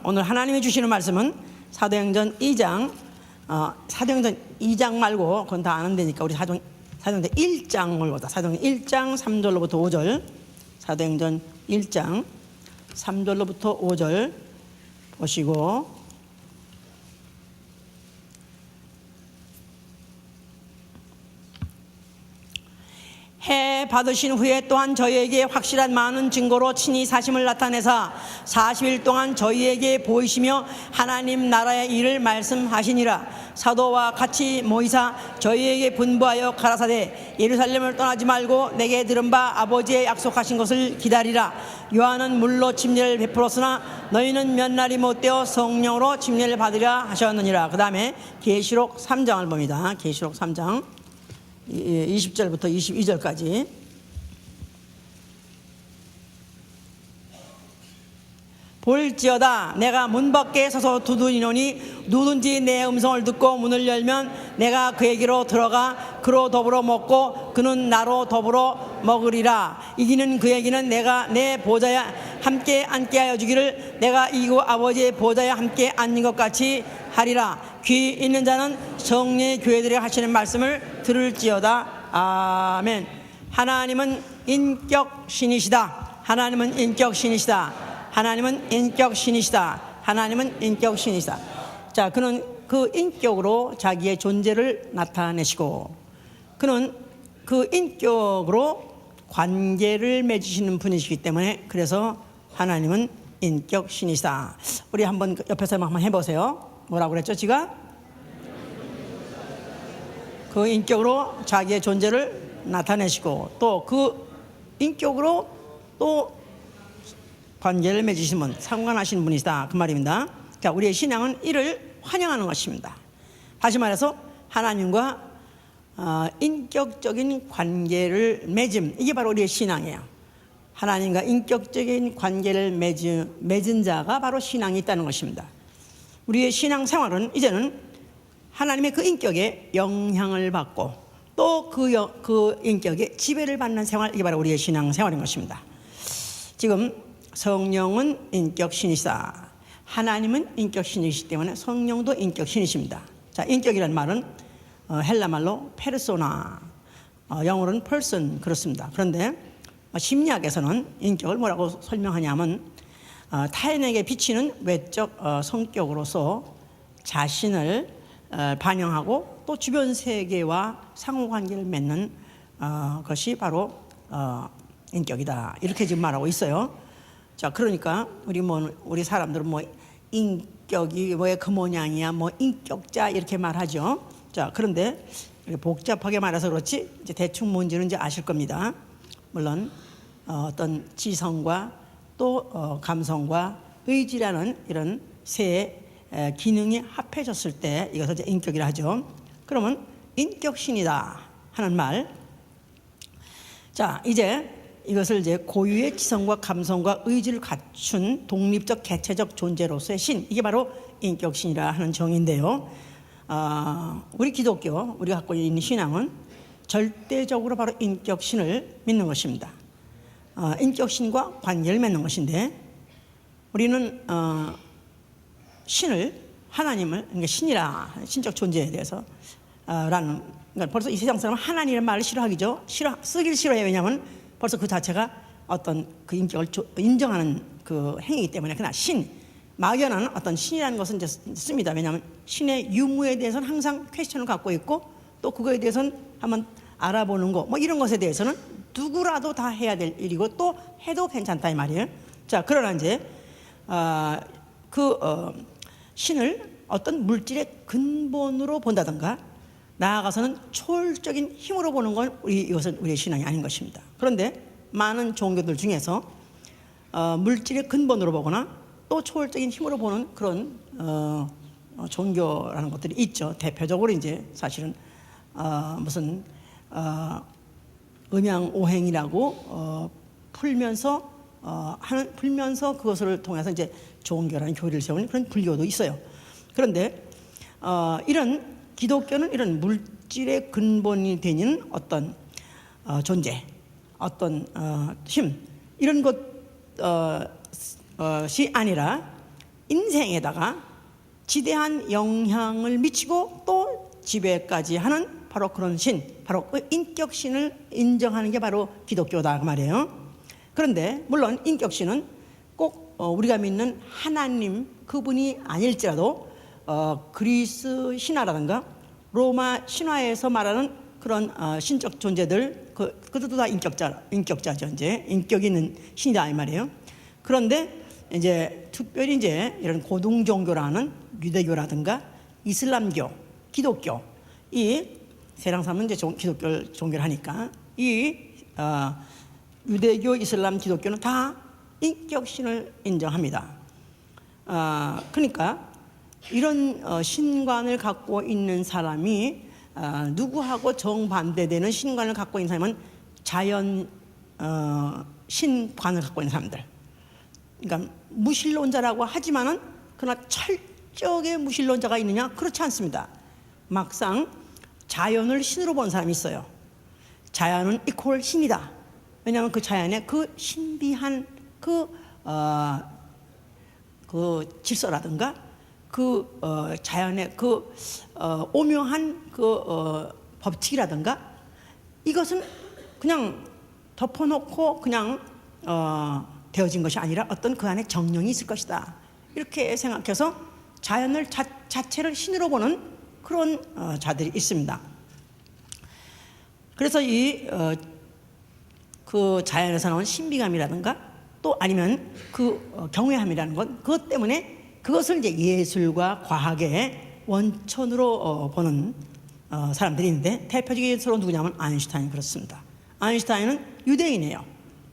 오늘 하나님이 주시는 말씀은 사도행전 2장, 사도행전 2장 말고 그건 다 아는 데니까 우리 사도행전 1장을 보자. 사도행전 1장 3절로부터 5절, 사도행전 1장 3절로부터 5절 보시고, 해 받으신 후에 또한 저희에게 확실한 많은 증거로 친히 사심을 나타내사 40일 동안 저희에게 보이시며 하나님 나라의 일을 말씀하시니라. 사도와 같이 모이사 저희에게 분부하여 가라사대 예루살렘을 떠나지 말고 내게 들은 바 아버지의 약속하신 것을 기다리라. 요한은 물로 침례를 베풀었으나 너희는 몇 날이 못되어 성령으로 침례를 받으리라 하셨느니라. 그 다음에 계시록 3장을 봅니다. 계시록 3장 20절부터 22절까지. 볼지어다 내가 문 밖에 서서 두드리노니 누구든지 내 음성을 듣고 문을 열면 내가 그에게로 들어가 그로 더불어 먹고 그는 나로 더불어 먹으리라. 이기는 그에게는 내가 내 보좌에 함께 앉게 하여 주기를 내가 이기고 아버지의 보좌에 함께 앉는 것 같이 하리라. 귀 있는 자는 성령의 교회들이 하시는 말씀을 들을지어다. 아멘. 하나님은 인격신이시다. 하나님은 인격신이시다. 하나님은 인격신이시다. 하나님은 인격신이시다. 자, 그는 그 인격으로 자기의 존재를 나타내시고, 그는 그 인격으로 관계를 맺으시는 분이시기 때문에, 그래서 하나님은 인격신이시다. 우리 한번 옆에서 한번 해보세요. 뭐라고 그랬죠? 지가 그 인격으로 자기의 존재를 나타내시고 또 그 인격으로 또 관계를 맺으시는 분, 상관하시는 분이시다, 그 말입니다. 자, 우리의 신앙은 이를 환영하는 것입니다. 다시 말해서 하나님과 인격적인 관계를 맺음, 이게 바로 우리의 신앙이에요. 하나님과 인격적인 관계를 맺은 자가 바로 신앙이 있다는 것입니다. 우리의 신앙 생활은 이제는 하나님의 그 인격에 영향을 받고 또 그 인격에 지배를 받는 생활, 이게 바로 우리의 신앙 생활인 것입니다. 지금 성령은 인격신이시다. 하나님은 인격신이시기 때문에 성령도 인격신이십니다. 자, 인격이라는 말은 헬라말로 페르소나, 영어로는 person, 그렇습니다. 그런데 심리학에서는 인격을 뭐라고 설명하냐면 타인에게 비치는 외적 성격으로서 자신을 반영하고 또 주변 세계와 상호관계를 맺는 것이 바로 인격이다, 이렇게 지금 말하고 있어요. 자, 그러니까 우리 사람들은 인격이 그 모양이야, 인격자 이렇게 말하죠. 자, 그런데 복잡하게 말해서 그렇지 이제 대충 뭔지는 이제 아실 겁니다. 물론 어떤 지성과 또 감성과 의지라는 이런 세 기능이 합해졌을 때 이것을 이제 인격이라 하죠. 그러면 인격신이다 하는 말. 자, 이제 이것을 이제 고유의 지성과 감성과 의지를 갖춘 독립적 개체적 존재로서의 신, 이게 바로 인격신이라 하는 정의인데요. 우리 기독교, 우리가 갖고 있는 신앙은 절대적으로 바로 인격신을 믿는 것입니다. 인격신과 관계를 맺는 것인데, 우리는 신을, 하나님을, 그러니까 신이라, 신적 존재에 대해서 그러니까 벌써 이 세상 사람은 하나님이라는 말을 싫어하죠. 쓰기를 싫어해요. 왜냐하면 벌써 그 자체가 어떤 그 인격을 인정하는 그 행위이기 때문에. 그러나 신, 막연한 어떤 신이라는 것은 이제 씁니다. 왜냐하면 신의 유무에 대해서는 항상 퀘스천을 갖고 있고 또 그거에 대해서는 한번 알아보는 거, 이런 것에 대해서는 누구라도 다 해야 될 일이고 또 해도 괜찮다, 이 말이에요. 자, 그러나 이제 신을 어떤 물질의 근본으로 본다든가 나아가서는 초월적인 힘으로 보는 건 이것은 우리의 신앙이 아닌 것입니다. 그런데 많은 종교들 중에서 물질의 근본으로 보거나 또 초월적인 힘으로 보는 그런 종교라는 것들이 있죠. 대표적으로 이제 사실은 무슨 음양오행이라고 풀면서 그것을 통해서 이제 종교라는 교리를 세우는 그런 불교도 있어요. 그런데 이런 기독교는 이런 물질의 근본이 되는 어떤 존재, 어떤 힘, 이런 것이 아니라 인생에다가 지대한 영향을 미치고 또 지배까지 하는 바로 그런 신, 바로 그 인격신을 인정하는 게 바로 기독교다 그 말이에요. 그런데 물론 인격신은 꼭 우리가 믿는 하나님 그분이 아닐지라도 그리스 신화라든가 로마 신화에서 말하는 그런 신적 존재들 그들도 다 인격자죠. 이제 인격 있는 신이다 이 말이에요. 그런데 이제 특별히 이제 이런 고등 종교라는 유대교라든가 이슬람교, 기독교 이 세상 사람은 이제 기독교 종교를 하니까 이 유대교, 이슬람, 기독교는 다 인격신을 인정합니다. 그러니까 이런 신관을 갖고 있는 사람이 누구하고 정반대되는 신관을 갖고 있는 사람은 자연 신관을 갖고 있는 사람들. 그러니까 무신론자라고 하지만은 그러나 철저하게 무신론자가 있느냐? 그렇지 않습니다. 막상 자연을 신으로 본 사람이 있어요. 자연은 이퀄 신이다. 왜냐하면 그 자연의 그 신비한 그 질서라든가 그 자연의 그 오묘한 그 법칙이라든가 이것은 그냥 덮어놓고 그냥 되어진 것이 아니라 어떤 그 안에 정령이 있을 것이다. 이렇게 생각해서 자연을 자체를 신으로 보는 그런 자들이 있습니다. 그래서 그 자연에서 나온 신비감이라든가 또 아니면 그 경외함이라는 것, 그것 때문에 그것을 이제 예술과 과학의 원천으로 보는 사람들이 있는데 대표적으로 누구냐면 아인슈타인 그렇습니다. 아인슈타인은 유대인이에요.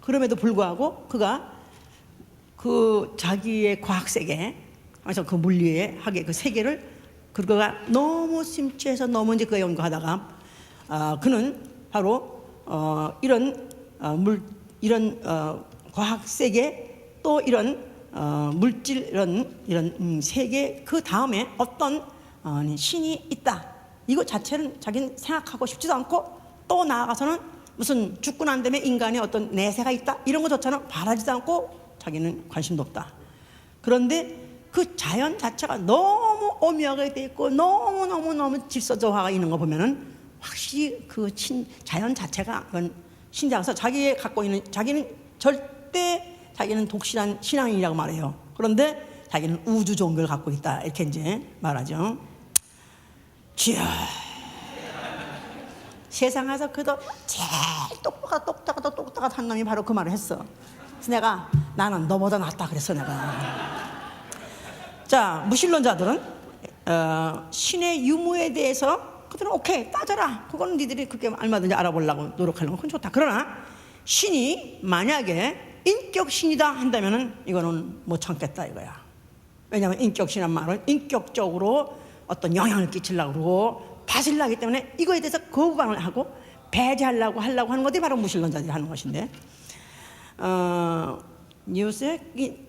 그럼에도 불구하고 그가 그 자기의 과학 세계, 그래서 그 물리의 학의 그 세계를 그가 너무 심취해서 너무 이제 그 연구하다가 그는 바로 이런 과학 세계 또 이런 물질 이런 세계 그 다음에 어떤 신이 있다. 이거 자체는 자기는 생각하고 싶지도 않고 또 나아가서는 무슨 죽고 난 다음에 인간의 어떤 내세가 있다 이런 것조차는 바라지도 않고 자기는 관심도 없다. 그런데 그 자연 자체가 너무 오묘하게 돼 있고 너무 질서조화가 있는 거 보면은 확실히 그 자연 자체가 그건 신자라서 자기의 갖고 있는 자기는 절대 자기는 독실한 신앙이라고 말해요. 그런데 자기는 우주 종교를 갖고 있다 이렇게 이제 말하죠. 지야 세상에서 그래도 제일 똑똑한 놈이 바로 그 말을 했어. 그래서 내가 나는 너보다 낫다 그랬어 내가. 자, 무신론자들은 신의 유무에 대해서 그들은 오케이 따져라. 그거는 니들이 그렇게 얼마든지 알아보려고 노력하는 건 그건 좋다. 그러나 신이 만약에 인격신이다 한다면은 이거는 못 참겠다 이거야. 왜냐하면 인격신이란 말은 인격적으로 어떤 영향을 끼치려고 그러고 밭을 나기 때문에 이거에 대해서 거부반을 하고 배제하려고 하는 것이 바로 무신론자들이 하는 것인데 뉴스에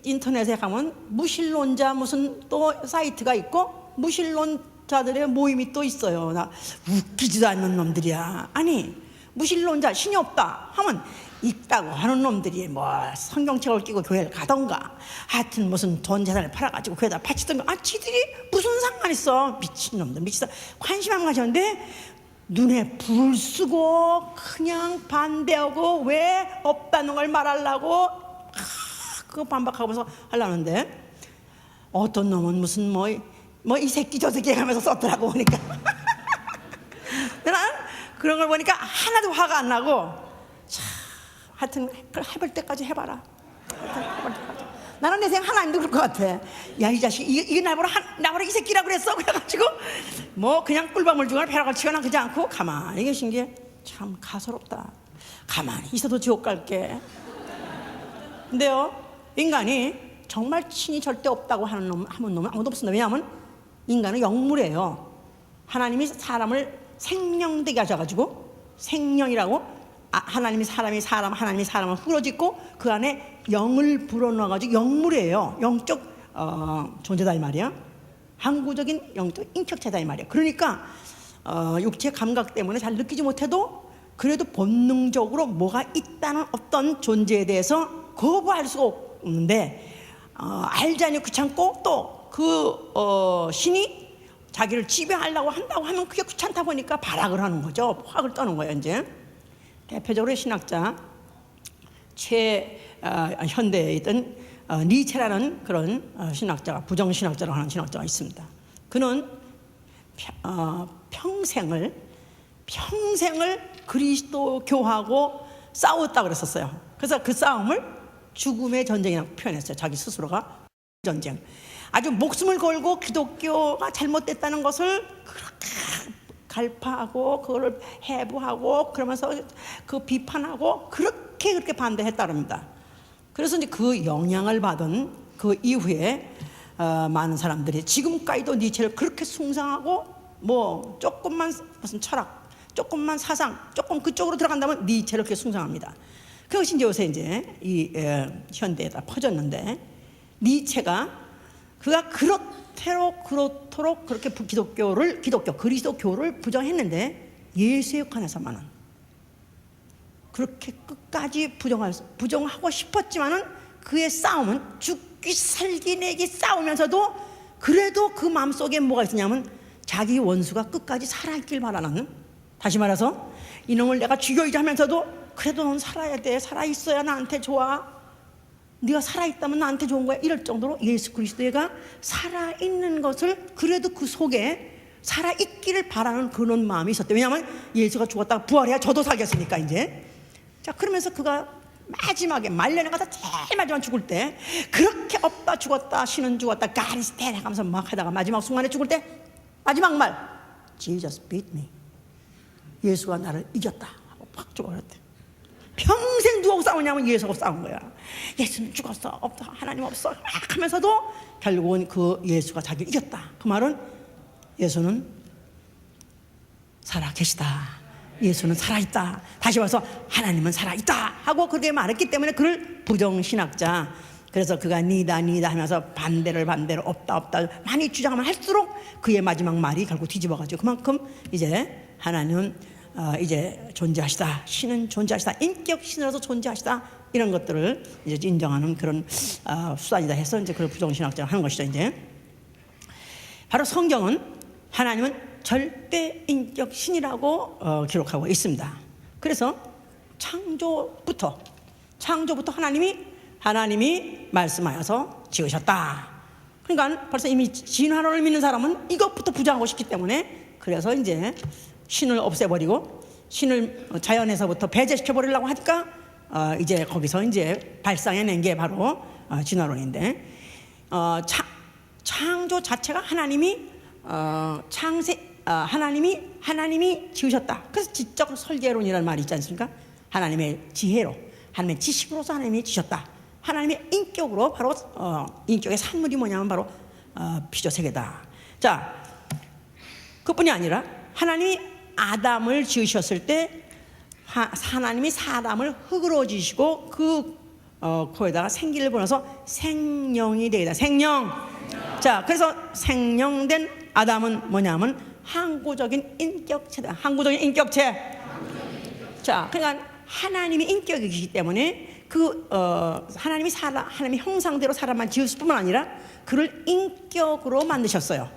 인터넷에 가면 무신론자 무슨 또 사이트가 있고 무신론자들의 모임이 또 있어요. 나 웃기지도 않는 놈들이야. 아니 무신론자 신이 없다 하면 있다고 하는 놈들이 뭐 성경책을 끼고 교회를 가던가 하여튼 무슨 돈 재산을 팔아가지고 교회에다 바치던가 지들이 무슨 상관 있어. 미친놈들 미치다 관심 안 가졌는데 눈에 불을 쓰고 그냥 반대하고 왜 없다는 걸 말하려고 그거 반박하고서 하려는데 어떤 놈은 무슨 뭐 이 새끼 저 새끼 하면서 썼더라고 보니까 난 그런 걸 보니까 하나도 화가 안 나고 하여튼 해볼 때까지 해봐라. 나는 내 생각 하나님도 그럴 것 같아. 야 이 자식 이게 나보라 이 새끼라 그랬어. 그래가지고 뭐 그냥 꿀밤을 주거나 벼락을 치거나 그러지 않고 가만히 계신 게 참 가소롭다. 가만히 있어도 지옥 갈게. 근데요 인간이 정말 신이 절대 없다고 하는 놈은 아무도 없습니다. 왜냐하면 인간은 영물이에요. 하나님이 사람을 생명되게 하셔가지고 생명이라고 하나님이 사람을 풀어짓고 그 안에 영을 불어넣어가지고 영물이에요. 영적 존재다 이 말이야. 항구적인 영적 인격체다 이 말이야. 그러니까 육체 감각 때문에 잘 느끼지 못해도 그래도 본능적으로 뭐가 있다는 어떤 존재에 대해서 거부할 수가 없는데 알자니 귀찮고 또 신이 자기를 지배하려고 한다고 하면 그게 귀찮다 보니까 발악을 하는 거죠. 확을 떠는 거예요. 이제 대표적으로 신학자 현대에 있던 니체라는 그런 신학자가, 부정신학자라고 하는 신학자가 있습니다. 그는 평생을 그리스도교하고 싸웠다고 그랬었어요. 그래서 그 싸움을 죽음의 전쟁이라고 표현했어요. 자기 스스로가 전쟁. 아주 목숨을 걸고 기독교가 잘못됐다는 것을 그렇게 갈파하고 그걸 해부하고 그러면서 그 비판하고 그렇게 반대했다고 합니다. 그래서 이제 그 영향을 받은 그 이후에 많은 사람들이 지금까지도 니체를 그렇게 숭상하고 뭐 조금만 무슨 철학, 조금만 사상, 조금 그쪽으로 들어간다면 니체를 그렇게 숭상합니다. 그것이 이제 요새 이제 이 현대에다 퍼졌는데, 니체가 그가 그렇도록 그렇게 그리스도교를 부정했는데 예수의 역할에서만은 그렇게 끝까지 부정하고 싶었지만은 그의 싸움은 죽기 살기 내기 싸우면서도 그래도 그 마음속에 뭐가 있었냐면 자기 원수가 끝까지 살아있길 바라는, 다시 말해서 이놈을 내가 죽여야지 하면서도 그래도 넌 살아야 돼, 살아있어야 나한테 좋아, 네가 살아있다면 나한테 좋은 거야, 이럴 정도로 예수 그리스도가 살아있는 것을 그래도 그 속에 살아있기를 바라는 그런 마음이 있었대요. 왜냐하면 예수가 죽었다가 부활해야 저도 살겠으니까 이제. 자, 그러면서 그가 마지막에 말년에 가서 제일 마지막 죽을 때 그렇게 없다 죽었다 신은 죽었다 가리스테라 하면서 막 하다가 마지막 순간에 죽을 때 마지막 말, Jesus beat me, 예수가 나를 이겼다 하고 팍 죽어버렸대. 평생 누구하고 싸우냐면 예수하고 싸운 거야. 예수는 죽었어, 없어, 하나님 없어 막 하면서도 결국은 그 예수가 자기를 이겼다. 그 말은 예수는 살아계시다, 예수는 살아있다, 다시 와서 하나님은 살아있다 하고 그렇게 말했기 때문에 그를 부정신학자, 그래서 그가 니다 하면서 반대를 없다 많이 주장하면 할수록 그의 마지막 말이 결국 뒤집어가지고 그만큼 이제 하나님은 이제 존재하시다, 신은 존재하시다, 인격 신으로서 존재하시다, 이런 것들을 이제 인정하는 그런 수단이다 해서 이제 그걸 부정신학자가 하는 것이죠. 이제 바로 성경은 하나님은 절대 인격 신이라고 기록하고 있습니다. 그래서 창조부터 하나님이 말씀하여서 지으셨다. 그러니까 벌써 이미 진화론을 믿는 사람은 이것부터 부정하고 싶기 때문에, 그래서 이제 신을 없애버리고 신을 자연에서부터 배제시켜버리려고 하니까 이제 거기서 이제 발상해낸 게 바로 진화론인데, 창조 자체가 하나님이 지으셨다. 그래서 지적 설계론이라는 말이 있지 않습니까? 하나님의 지혜로, 하나님의 지식으로서 하나님이 지으셨다. 하나님의 인격으로, 바로 인격의 산물이 뭐냐면 바로 피조세계다. 자, 그뿐이 아니라 하나님이 아담을 지으셨을 때 하나님이 사람을 흙으로 지으시고 그 코에다가 생기를 보내서 생령이 되겠다. 생령. 자, 그래서 생령된 아담은 뭐냐면 항구적인 인격체다. 항구적인 인격체. 자, 그러니까 하나님이 인격이기 때문에 하나님이 형상대로 사람만 지으실 뿐만 아니라 그를 인격으로 만드셨어요.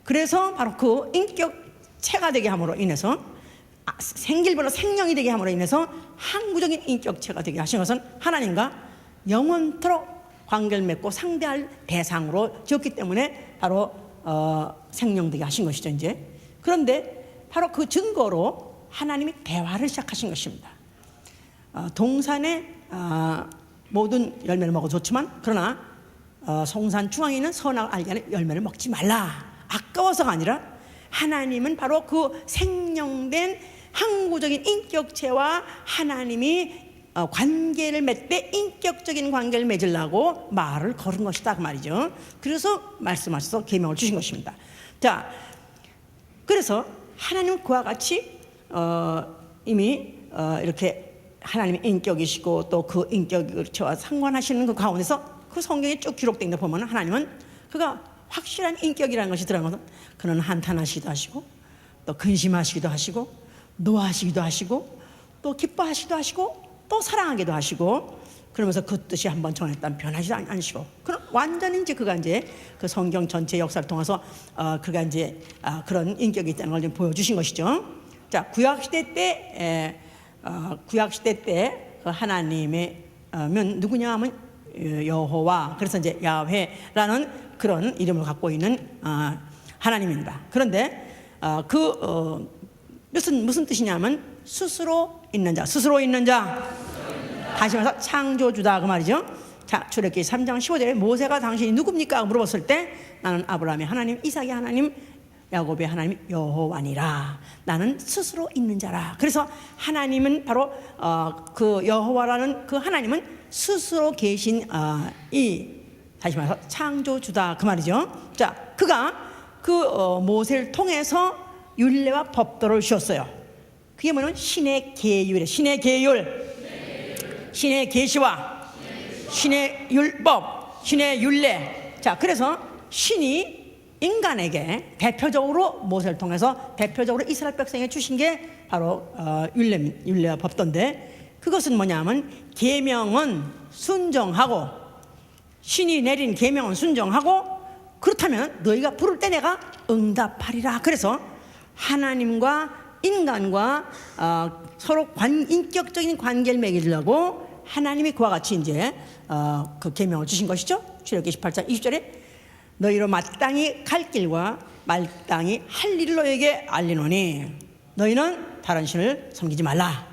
그래서 바로 그 인격체가 되게 함으로 인해서 생길보다 생명이 되게 함으로 인해서 항구적인 인격체가 되게 하신 것은 하나님과 영원토록 관계를 맺고 상대할 대상으로 지었기 때문에 바로 생명되게 하신 것이죠. 이제 그런데 바로 그 증거로 하나님이 대화를 시작하신 것입니다. 동산의 모든 열매를 먹어도 좋지만 그러나 송산 중앙에 있는 선악 알게 하는 열매를 먹지 말라. 아까워서가 아니라 하나님은 바로 그 생명된 항구적인 인격체와 하나님이 관계를 맺되 인격적인 관계를 맺으려고 말을 걸은 것이다 그 말이죠. 그래서 말씀하셔서 계명을 주신 것입니다. 자, 그래서 하나님은 그와 같이 이미 이렇게 하나님의 인격이시고 또 그 인격체와 상관하시는 그 가운데서 그 성경에 쭉 기록된 데 보면 하나님은 그가 확실한 인격이라는 것이 들어간 것은 그는 한탄하시기도 하시고 또 근심하시기도 하시고 노하시기도 하시고 또 기뻐하시기도 하시고 또 사랑하기도 하시고, 그러면서 그 뜻이 한번 정했다면 변하지 않으시고, 그럼 완전히 이제 그가 이제 그 성경 전체 역사를 통해서 그가 이제 그런 인격이 있다는 걸 좀 보여주신 것이죠. 자, 구약 시대 때 그 하나님의 면 누구냐 하면 여호와, 그래서 이제 야훼라는 그런 이름을 갖고 있는 하나님입니다. 그런데 무슨 뜻이냐면 스스로 있는 자, 스스로 있는 자. 다시 말해서 창조주다 그 말이죠. 자, 출애굽기 3장 15절에 모세가 당신이 누굽니까? 물어봤을 때 나는 아브라함의 하나님, 이삭의 하나님, 야곱의 하나님 여호와니라. 나는 스스로 있는 자라. 그래서 하나님은 바로 그 여호와라는 그 하나님은 스스로 계신 다시 말해서 창조주다 그 말이죠. 자, 그가 모세를 통해서 율례와 법도를 주셨어요. 그게 뭐냐면 신의 계율이에요. 신의 계율, 신의 계시와 신의 율법, 신의 율례. 자, 그래서 신이 인간에게 대표적으로 모세를 통해서 대표적으로 이스라엘 백성에게 주신 게 바로 율례와 법도인데, 그것은 뭐냐면 계명은 순종하고, 신이 내린 계명은 순종하고, 그렇다면 너희가 부를 때 내가 응답하리라. 그래서 하나님과 인간과 서로 인격적인 관계를 맺으려고 하나님이 그와 같이 이제 그 계명을 주신 것이죠. 출애굽기 18장 20절에 너희로 마땅히 갈 길과 마땅히 할 일을 너희에게 알리노니 너희는 다른 신을 섬기지 말라.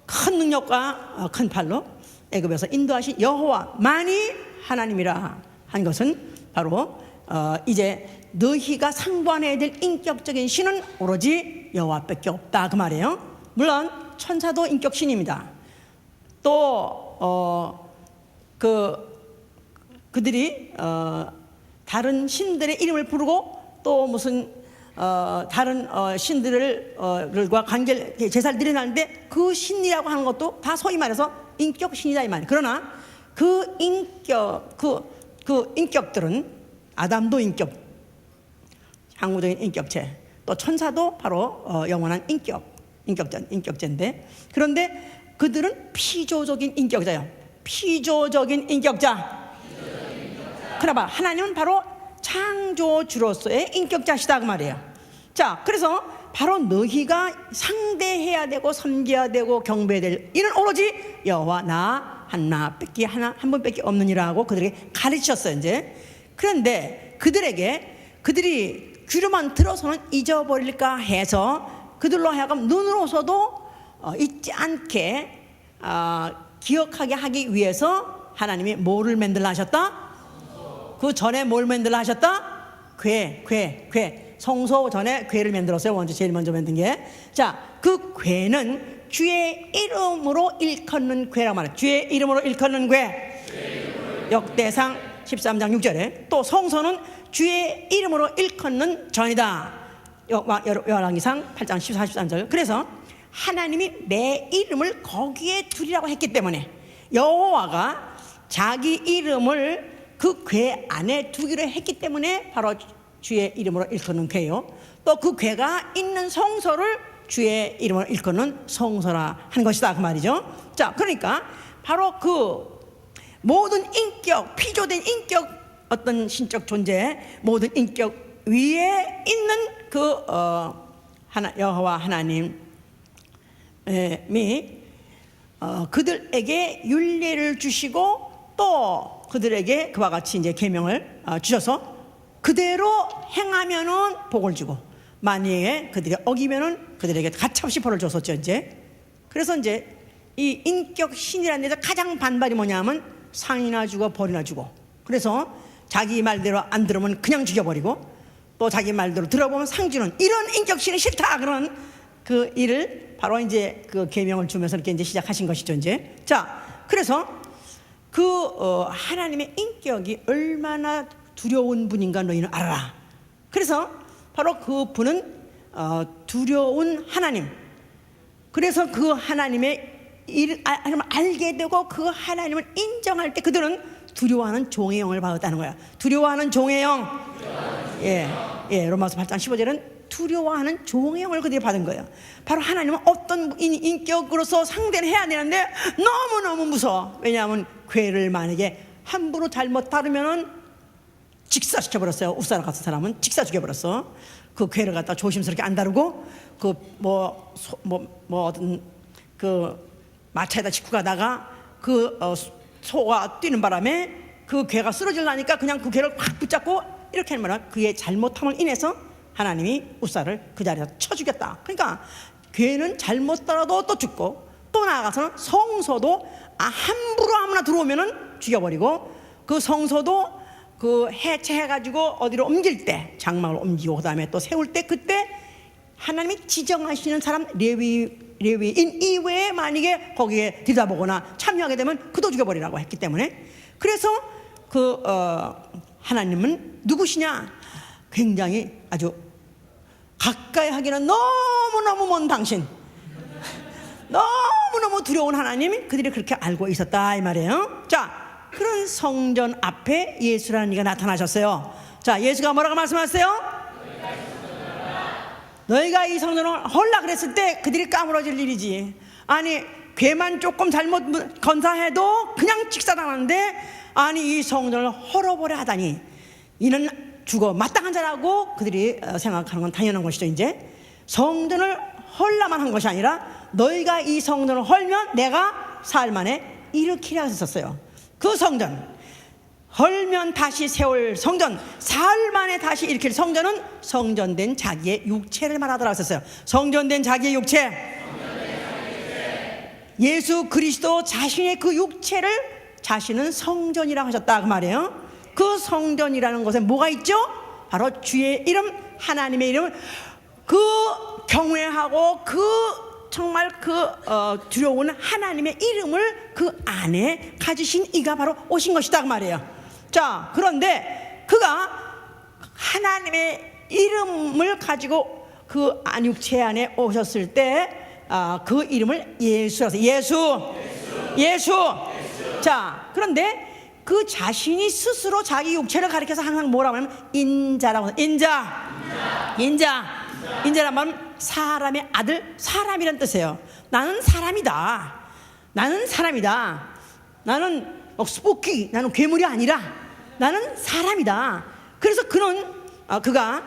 큰 능력과 큰 팔로 애굽에서 인도하신 여호와만이 하나님이라 한 것은 바로 이제 너희가 상관해야 될 인격적인 신은 오로지 여호와밖에 없다 그 말이에요. 물론 천사도 인격신입니다. 또 그들이 다른 신들의 이름을 부르고 또 무슨 다른 신들과 관계를 제사를 드리는데 그 신이라고 하는 것도 다 소위 말해서 인격신이다 이 말이에요. 그러나 그 인격들은 아담도 항구적인 인격체, 또 천사도 바로 영원한 인격체인데, 그런데 그들은 피조적인 인격자예요. 피조적인 인격자. 그러나 하나님은 바로 창조주로서의 인격자시다 그 말이에요. 자, 그래서 바로 너희가 상대해야 되고 섬겨야 되고 경배해야 될 이는 오로지 여호와 나 하나밖에 한 분밖에 없느니라고 그들에게 가르치셨어요 이제. 그런데 그들이 귀로만 들어서는 잊어버릴까 해서 그들로 하여금 눈으로서도 잊지 않게 기억하게 하기 위해서 하나님이 뭐를 만들라 하셨다? 그 전에 뭘 만들라 하셨다? 궤. 성소 전에 궤를 만들었어요. 제일 먼저 만든 게. 자, 그 궤는 주의 이름으로 일컫는 궤라고 말해요. 주의 이름으로 일컫는 궤. 역대상 13장 6절에 또 성소는 주의 이름으로 일컫는 전이다. 열왕기상 8장 14, 13절. 그래서 하나님이 내 이름을 거기에 두리라고 했기 때문에 여호와가 자기 이름을 그 궤 안에 두기로 했기 때문에 바로 주의 이름으로 일컫는 궤요. 또 그 궤가 있는 성소를 주의 이름으로 일컫는 성소라 하는 것이다 그 말이죠. 자, 그러니까 바로 그 모든 인격, 피조된 인격, 어떤 신적 존재, 모든 인격 위에 있는 그 여호와 하나님이 그들에게 율례를 주시고 또 그들에게 그와 같이 이제 계명을 주셔서 그대로 행하면은 복을 주고 만약에 그들이 어기면은 그들에게 가차없이 벌을 줬었죠 이제. 그래서 이제 이 인격 신이라는 데서 가장 반발이 뭐냐면 상이나 주고 벌이나 주고, 그래서 자기 말대로 안 들으면 그냥 죽여버리고 또 자기 말대로 들어보면 상 주는 이런 인격 신이 싫다 그런 그 일을 바로 이제 그 계명을 주면서 이렇게 이제 시작하신 것이죠 이제. 자, 그래서 하나님의 인격이 얼마나 두려운 분인가 너희는 알아라. 그래서 바로 그 분은 두려운 하나님. 그래서 그 하나님의 일을 알게 되고 그 하나님을 인정할 때 그들은 두려워하는 종의 영을 받았다는 거야. 두려워하는 종의 영. 예, 로마서 8장 15절은 두려워하는 종의 영을 그들이 받은 거예요. 바로 하나님은 어떤 인격으로서 상대를 해야 되는데 너무너무 무서워. 왜냐하면 궤를 만약에 함부로 잘못 다루면은 직사시켜버렸어요. 웁사라 같은 사람은 직사 죽여버렸어. 그 괴를 갖다 조심스럽게 안 다루고 어떤 그 마차에다 싣고 가다가 소가 뛰는 바람에 그 괴가 쓰러지려니까 그냥 그 괴를 확 붙잡고 이렇게 하면 그의 잘못함을 인해서 하나님이 웁사를 그 자리에서 쳐 죽였다. 그러니까 괴는 잘못 따라도 또 죽고, 또 나아가서는 성소도 함부로 아무나 들어오면은 죽여버리고, 그 성소도 그 해체해가지고 어디로 옮길 때, 장막을 옮기고 그다음에 또 세울 때, 그때 하나님이 지정하시는 사람 레위인 이외에 만약에 거기에 들여다보거나 참여하게 되면 그도 죽여버리라고 했기 때문에, 그래서 하나님은 누구시냐? 굉장히 아주 가까이 하기는 너무너무 먼 당신, 너무너무 두려운 하나님이 그들이 그렇게 알고 있었다 이 말이에요. 자, 그런 성전 앞에 예수라는 이가 나타나셨어요. 자, 예수가 뭐라고 말씀하셨어요? 너희가 이 성전을 헐라 그랬을 때 그들이 까무러질 일이지. 아니, 괴만 조금 잘못 건사해도 그냥 직사당하는데, 아니 이 성전을 헐어버려 하다니 이는 죽어 마땅한 자라고 그들이 생각하는 건 당연한 것이죠. 이제 성전을 헐라만 한 것이 아니라 너희가 이 성전을 헐면 내가 사흘 만에 일으키라 했었어요. 그 성전 헐면 다시 세울 성전, 사흘 만에 다시 일으킬 성전은 성전된 자기의 육체를 말하더라 했었어요. 성전된 자기의 육체, 예수 그리스도 자신의 그 육체를 자신은 성전이라고 하셨다 그 말이에요. 그 성전이라는 것에 뭐가 있죠? 바로 주의 이름, 하나님의 이름, 그 경외하고 정말 두려운 하나님의 이름을 그 안에 가지신 이가 바로 오신 것이다 그 말이에요. 자, 그런데 그가 하나님의 이름을 가지고 그 육체 안에 오셨을 때 그 이름을 예수라서 예수. 자, 그런데 그 자신이 스스로 자기 육체를 가리켜서 항상 뭐라고 하냐면 인자라고 해요. 인자란 말은 사람의 아들, 사람이란 뜻이에요. 나는 사람이다. 나는 스포키, 나는 괴물이 아니라 나는 사람이다. 그래서 그가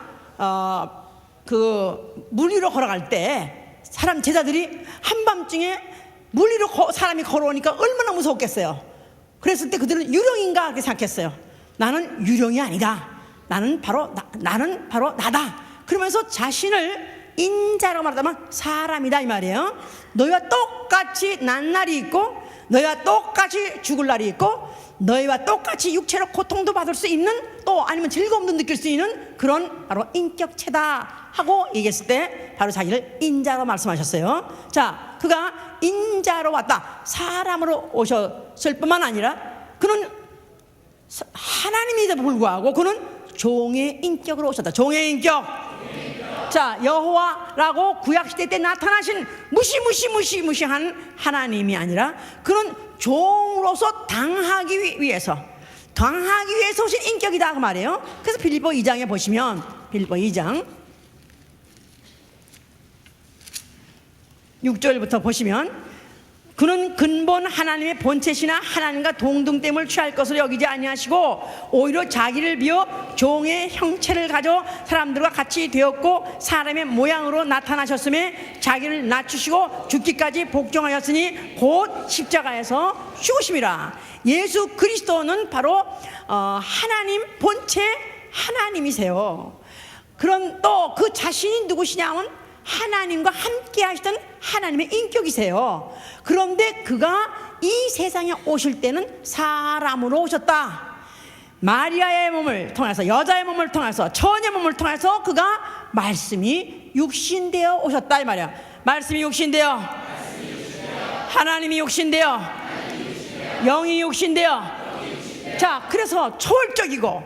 물 위로 걸어갈 때 사람 제자들이 한밤중에 물 위로 사람이 걸어오니까 얼마나 무서웠겠어요. 그랬을 때 그들은 유령인가 그렇게 생각했어요. 나는 유령이 아니다. 나는 바로 나다. 그러면서 자신을 인자라고 말하자면 사람이다 이 말이에요. 너희와 똑같이 난 날이 있고, 너희와 똑같이 죽을 날이 있고, 너희와 똑같이 육체로 고통도 받을 수 있는, 또 아니면 즐거움도 느낄 수 있는 그런 바로 인격체다 하고 얘기했을 때 바로 자기를 인자로 말씀하셨어요. 자, 그가 인자로 왔다, 사람으로 오셨을 뿐만 아니라 그는 하나님에도 불구하고 그는 종의 인격으로 오셨다. 종의 인격. 자, 여호와라고 구약시대 때 나타나신 무시무시한 하나님이 아니라 그는 종으로서 당하기 위해서 오신 인격이다 그 말이에요. 그래서 빌립보 2장에 보시면, 빌립보 2장 6절부터 보시면, 그는 근본 하나님의 본체시나 하나님과 동등됨을 취할 것으로 여기지 아니하시고 오히려 자기를 비워 종의 형체를 가져 사람들과 같이 되었고 사람의 모양으로 나타나셨음에 자기를 낮추시고 죽기까지 복종하였으니 곧 십자가에서 죽으심이라. 예수 그리스도는 바로 하나님 본체 하나님이세요. 그럼 또 그 자신이 누구시냐면 하나님과 함께 하시던 하나님의 인격이세요. 그런데 그가 이 세상에 오실 때는 사람으로 오셨다. 마리아의 몸을 통해서, 여자의 몸을 통해서, 처녀의 몸을 통해서 그가 말씀이 육신되어 오셨다 이 말이야. 말씀이 육신되어, 하나님이 육신되어, 영이 육신되어. 자, 그래서 초월적이고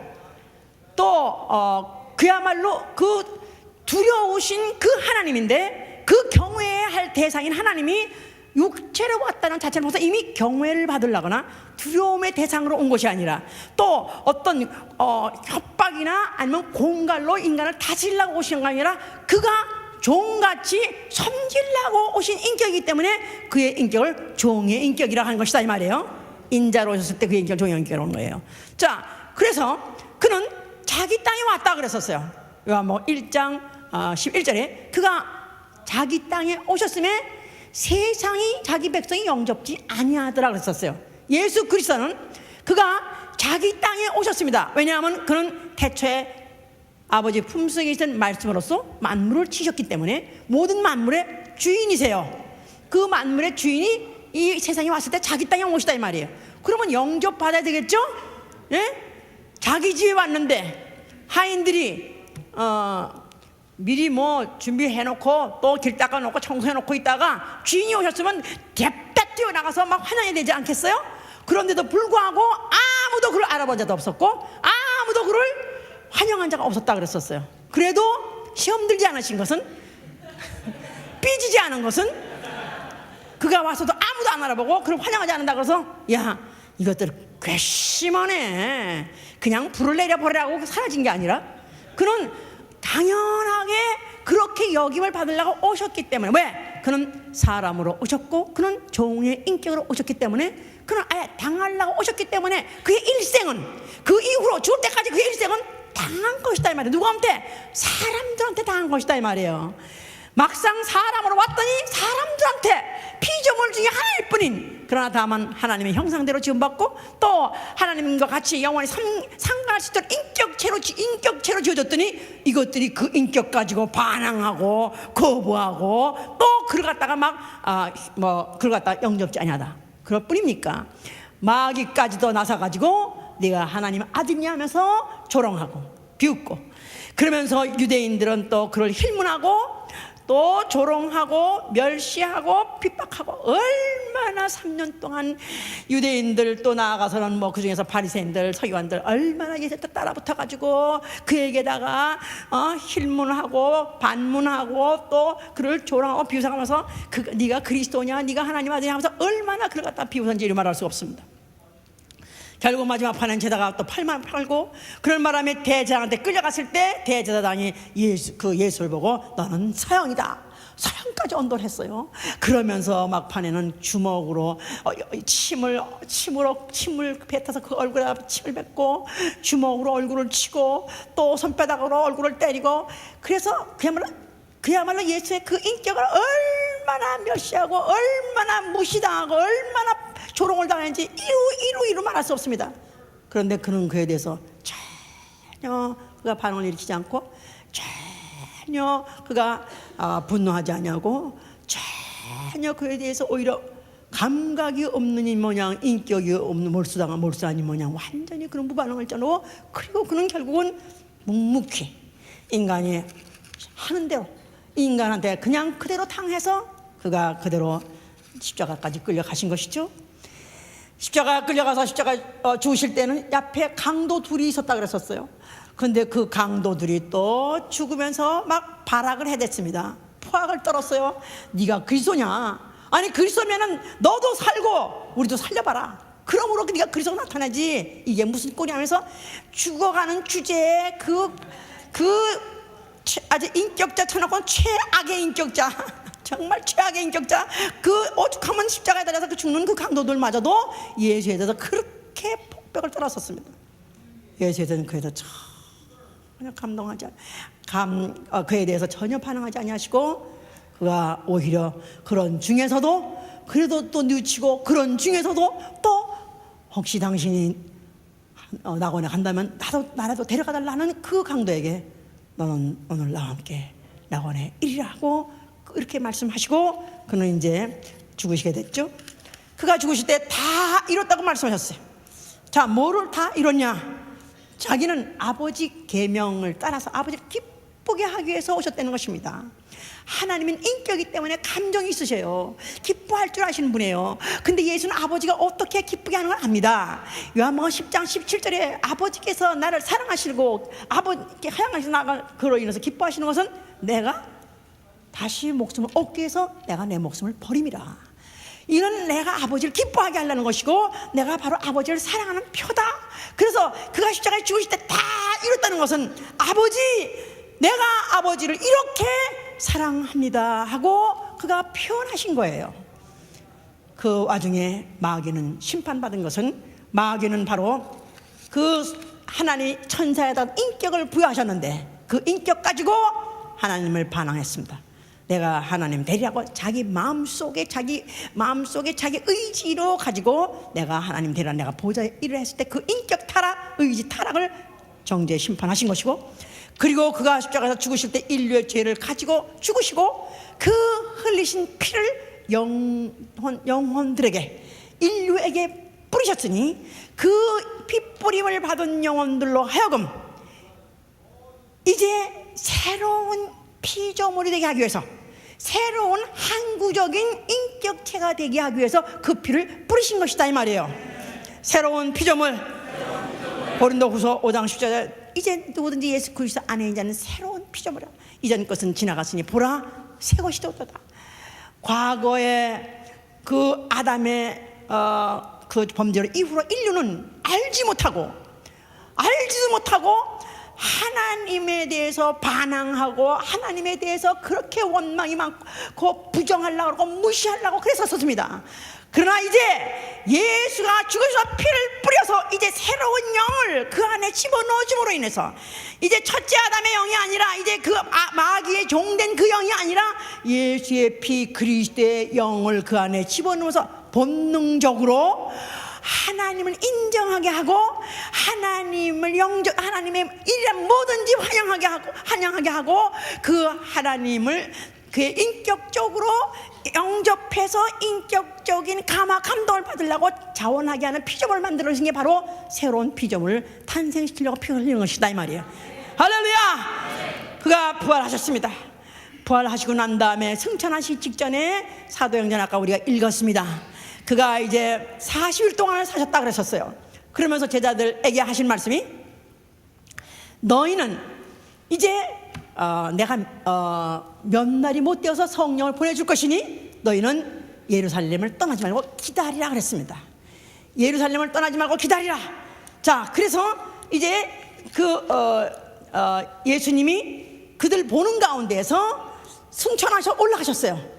또 그야말로 그 두려우신 그 하나님인데, 그 경외해야 할 대상인 하나님이 육체로 왔다는 자체를 보면서 이미 경외를 받으려거나 두려움의 대상으로 온 것이 아니라 또 어떤 협박이나 아니면 공갈로 인간을 다스리려고 오신 게 아니라 그가 종같이 섬기려고 오신 인격이기 때문에 그의 인격을 종의 인격이라고 하는 것이다 이 말이에요. 인자로 오셨을 때 그 인격 종연결 온 거예요. 자, 그래서 그는 자기 땅에 왔다 그랬었어요. 요한복음 1장 11절에 그가 자기 땅에 오셨음에 세상이 자기 백성이 영접지 아니하더라 그랬었어요. 예수 그리스도는 그가 자기 땅에 오셨습니다. 왜냐하면 그는 태초에 아버지 품속에 있던 말씀으로서 만물을 치셨기 때문에 모든 만물의 주인이세요. 그 만물의 주인이 이 세상에 왔을 때 자기 땅에 오시다 이 말이에요. 그러면 영접받아야 되겠죠? 예? 자기 집에 왔는데 하인들이 미리 뭐 준비해놓고 또 길 닦아놓고 청소해놓고 있다가 주인이 오셨으면 대따 뛰어나가서 막 환영해야 되지 않겠어요? 그런데도 불구하고 아무도 그를 알아본 자도 없었고 아무도 그를 환영한 자가 없었다 그랬었어요. 그래도 시험 들지 않으신 것은 삐지지 않은 것은 그가 와서도 아무도 안 알아보고 그를 환영하지 않는다 그래서 야 이것들 괘씸하네 그냥 불을 내려버리라고 사라진 게 아니라 그는 당연하게 그렇게 역임을 받으려고 오셨기 때문에 왜? 그는 사람으로 오셨고 그는 종의 인격으로 오셨기 때문에 그는 아예 당하려고 오셨기 때문에 그의 일생은 그 이후로 죽을 때까지 그의 일생은 당한 것이다 이 말이에요. 누구한테? 사람들한테 당한 것이다 이 말이에요. 막상 사람으로 왔더니 사람들한테 피조물 중에 하나일 뿐인 그러나 다만 하나님의 형상대로 지음받고 또 하나님과 같이 영원히 상관할 수 있도록 인격체로 지어졌더니 이것들이 그 인격 가지고 반항하고 거부하고 또 그를 갖다가 그를 갖다가 영접지 아니하다 그럴 뿐입니까? 마귀까지도 나서가지고 네가 하나님의 아들이냐 하면서 조롱하고 비웃고 그러면서 유대인들은 또 그를 힐문하고 또 조롱하고 멸시하고 핍박하고 얼마나 3년 동안 유대인들 또 나아가서는 뭐 그중에서 바리새인들 서기관들 얼마나 예수한테 따라붙어가지고 그에게다가 힐문하고 반문하고 또 그를 조롱하고 비웃하면서 네가 그리스도냐 네가 하나님 아들이냐 하면서 얼마나 그를 갖다 비웃은지 이루 말할 수 없습니다. 결국 마지막 판은 제사가 또 팔만 팔고 그런 바람에 대제사장한테 끌려갔을 때 대제사장이 예수를 보고 너는 서영이다 서영까지 언도를 했어요. 그러면서 막판에는 주먹으로 침을 뱉어서 그 얼굴에 침을 뱉고 주먹으로 얼굴을 치고 또 손바닥으로 얼굴을 때리고 그래서 그야말로 예수의 그 인격을 얼마나 멸시하고 얼마나 무시당하고 얼마나 조롱을 당했는지 이루 말할 수 없습니다. 그런데 그는 그에 대해서 전혀 그가 반응을 일으키지 않고 전혀 그가 분노하지 않냐고 전혀 그에 대해서 오히려 감각이 없는 이 모양 인격이 없는 몰수아닌 모양 완전히 그런 무반응을 짜놓고 그리고 그는 결국은 묵묵히 인간이 하는 대로 인간한테 그냥 그대로 당해서 그가 그대로 십자가까지 끌려가신 것이죠. 십자가 끌려가서 십자가 죽으실 때는 옆에 강도 둘이 있었다 그랬었어요. 그런데 그 강도들이 또 죽으면서 막 발악을 해댔습니다. 포악을 떨었어요. 네가 그리스도냐? 아니 그리스도면은 너도 살고 우리도 살려봐라. 그러므로 네가 그리스도가 나타나지. 이게 무슨 꼴이 하면서 죽어가는 주제에 아주 인격자 쳐놓고 최악의 인격자 정말 최악의 인격자 그 오죽하면 십자가에 달려서 그 죽는 그 강도들마저도 예수에 대해서 그렇게 폭벽을 떨었었습니다. 예수에 대해서는 그에 대해서 전혀 감동하지 그에 대해서 전혀 반응하지 아니하시고 그가 오히려 그런 중에서도 그래도 또 뉘우치고 그런 중에서도 또 혹시 당신이 낙원에 간다면 나라도 데려가달라는 그 강도에게 너는 오늘 나와 함께 낙원에 이르라 하고 이렇게 말씀하시고 그는 이제 죽으시게 됐죠. 그가 죽으실 때 다 이뤘다고 말씀하셨어요. 자, 뭐를 다 이뤘냐? 자기는 아버지 계명을 따라서 아버지를 기쁘게 하기 위해서 오셨다는 것입니다. 하나님은 인격이기 때문에 감정이 있으셔요. 기뻐할 줄 아시는 분이에요. 근데 예수는 아버지가 어떻게 기쁘게 하는 걸 압니다. 요한복음 10장 17절에 아버지께서 나를 사랑하시고 아버지께 하양하시는 나가 그로 인해서 기뻐하시는 것은 내가 다시 목숨을 얻기 위해서 내가 내 목숨을 버림이라. 이는 내가 아버지를 기뻐하게 하려는 것이고 내가 바로 아버지를 사랑하는 표다. 그래서 그가 십자가에 죽으실 때 다 이뤘다는 것은 내가 아버지를 이렇게 사랑합니다 하고 그가 표현하신 거예요. 그 와중에 마귀는 심판받은 것은, 마귀는 바로 그 하나님 천사에다 인격을 부여하셨는데 그 인격 가지고 하나님을 반항했습니다. 내가 하나님 되리라고 자기 마음속에 자기 의지로 가지고 내가 하나님 되리라, 내가 보좌에 일을 했을 때 그 인격 타락, 의지 타락을 정죄 심판하신 것이고, 그리고 그가 십자가에서 죽으실 때 인류의 죄를 가지고 죽으시고 그 흘리신 피를 영혼들에게, 인류에게 뿌리셨으니 그 핏뿌림을 받은 영혼들로 하여금 이제 새로운 피조물이 되게 하기 위해서, 새로운 항구적인 인격체가 되게 하기 위해서 그 피를 뿌리신 것이다 이 말이에요. 새로운 피조물. 고린도후서 5장 10절에 이제 누구든지 예수 그리스도 안에 있는 자는 새로운 피조물이라. 이전 것은 지나갔으니 보라 새 것이 되었도다. 과거에 그 아담의 그 범죄로 이후로 인류는 알지도 못하고 하나님에 대해서 반항하고 하나님에 대해서 그렇게 원망이 많고 부정하려고 하고 무시하려고 그랬었습니다. 그러나 이제 예수가 죽으셔서 피를 뿌려서 이제 새로운 영을 그 안에 집어넣어줌으로 인해서 이제 첫째 아담의 영이 아니라 이제 그 마귀의 종된 그 영이 아니라 예수의 피 그리스도의 영을 그 안에 집어넣어서 본능적으로 하나님을 인정하게 하고 하나님의 일이란 뭐든지 환영하게 하고 그 하나님을 그의 인격적으로 영접해서 인격적인 감동을 받으려고 자원하게 하는 피조물을 만들어주신 게 바로 새로운 피조물을 탄생시키려고 피 흘리는 것이다 이 말이에요. 할렐루야. 그가 부활하셨습니다. 부활하시고 난 다음에 승천하시기 직전에 사도행전 아까 우리가 읽었습니다. 그가 이제 40일 동안을 사셨다 그랬었어요. 그러면서 제자들에게 하신 말씀이, 너희는 이제 내가 몇 날이 못 되어서 성령을 보내줄 것이니 너희는 예루살렘을 떠나지 말고 기다리라 그랬습니다. 예루살렘을 떠나지 말고 기다리라. 자, 그래서 이제 예수님이 그들 보는 가운데에서 승천하셔 올라가셨어요.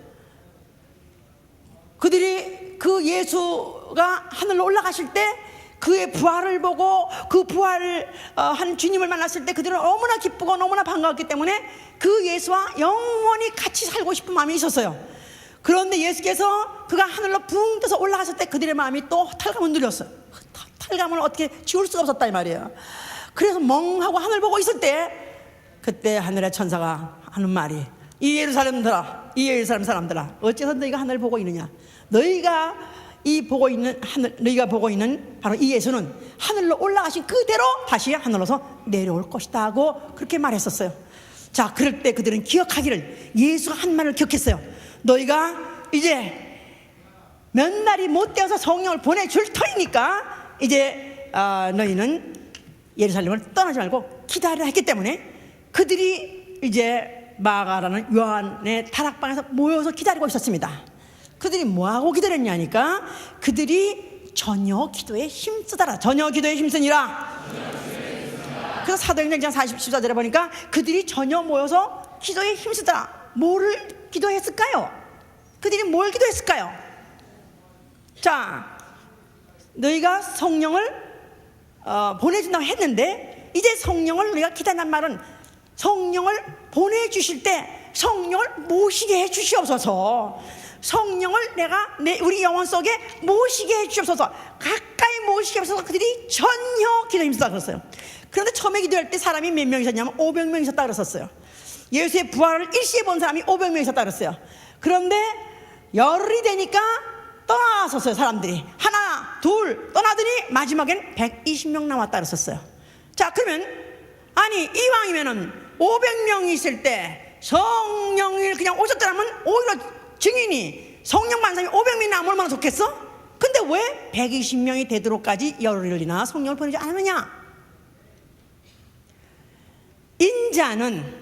그들이 그 예수가 하늘로 올라가실 때 그의 부활을 보고 그 부활한 주님을 만났을 때 그들은 너무나 기쁘고 너무나 반가웠기 때문에 그 예수와 영원히 같이 살고 싶은 마음이 있었어요. 그런데 예수께서 그가 하늘로 붕 떠서 올라갔을 때 그들의 마음이 또 탈감을 눌렸어요. 탈감을 어떻게 지울 수가 없었다 이 말이에요. 그래서 멍하고 하늘 보고 있을 때 그때 하늘의 천사가 하는 말이, 이 예루살렘 사람들아, 어째서 너희가 하늘 보고 있느냐? 너희가 보고 있는 바로 이 예수는 하늘로 올라가신 그대로 다시 하늘로서 내려올 것이다 하고 그렇게 말했었어요. 자, 그럴 때 그들은 기억하기를, 예수가 한 말을 기억했어요. 너희가 이제 몇 날이 못 되어서 성령을 보내줄 터이니까 이제 너희는 예루살렘을 떠나지 말고 기다리라 했기 때문에 그들이 이제 마가라는 요한의 다락방에서 모여서 기다리고 있었습니다. 그들이 뭐하고 기다렸냐니까, 그들이 저녁 기도에 힘쓰더라. 저녁 기도에 힘쓰니라. 그래서 사도행전 14절에 보니까 그들이 저녁 모여서 기도에 힘쓰더라. 뭐를 기도했을까요? 그들이 뭘 기도했을까요? 자, 너희가 성령을 보내준다고 했는데 이제 성령을 우리가 기다린다는 말은 성령을 보내주실 때 성령을 모시게 해주시옵소서. 성령을 우리 영혼 속에 모시게 해주시옵소서. 가까이 모시게 해주셔서 그들이 전혀 기도에 힘쓰다 그랬어요. 그런데 처음에 기도할 때 사람이 몇 명 있었냐면 500명 있었다 그랬었어요. 예수의 부활을 일시에 본 사람이 500명 있었다 그랬어요. 그런데 열흘이 되니까 떠나섰어요. 사람들이 하나 둘 떠나더니 마지막엔 120명 남았다 그랬었어요. 자, 그러면 아니 이왕이면은 500명이 있을 때 성령이 그냥 오셨더라면 오히려 증인이 성령 받는 사람이 500명이 나면 얼마나 좋겠어? 근데 왜 120명이 되도록까지 열흘이나 성령을 보내지 않느냐? 인자는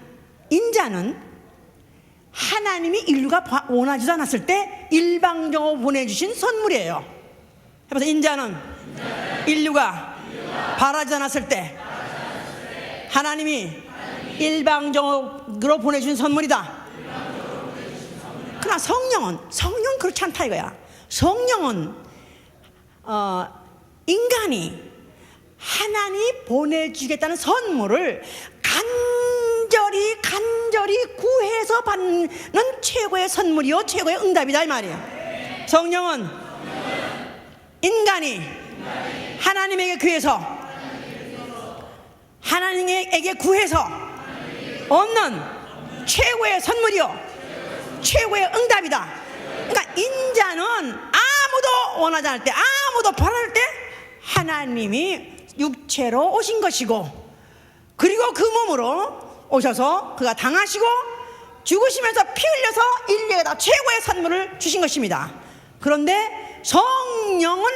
하나님이 인류가 원하지도 않았을 때 일방적으로 보내주신 선물이에요. 해보세요. 인자는 인류가 바라지 않았을 때 하나님이 일방적으로 보내주신 선물이다. 그러나 성령은 그렇지 않다 이거야. 성령은 인간이 하나님이 보내주겠다는 선물을 간절히 구해서 받는 최고의 선물이요 최고의 응답이다 이 말이에요. 성령은 인간이 하나님에게 구해서 얻는 최고의 선물이요 최고의 응답이다. 그러니까 인자는 아무도 원하지 않을 때, 아무도 바랄 때 하나님이 육체로 오신 것이고, 그리고 그 몸으로 오셔서 그가 당하시고 죽으시면서 피 흘려서 인류에다 최고의 선물을 주신 것입니다. 그런데 성령은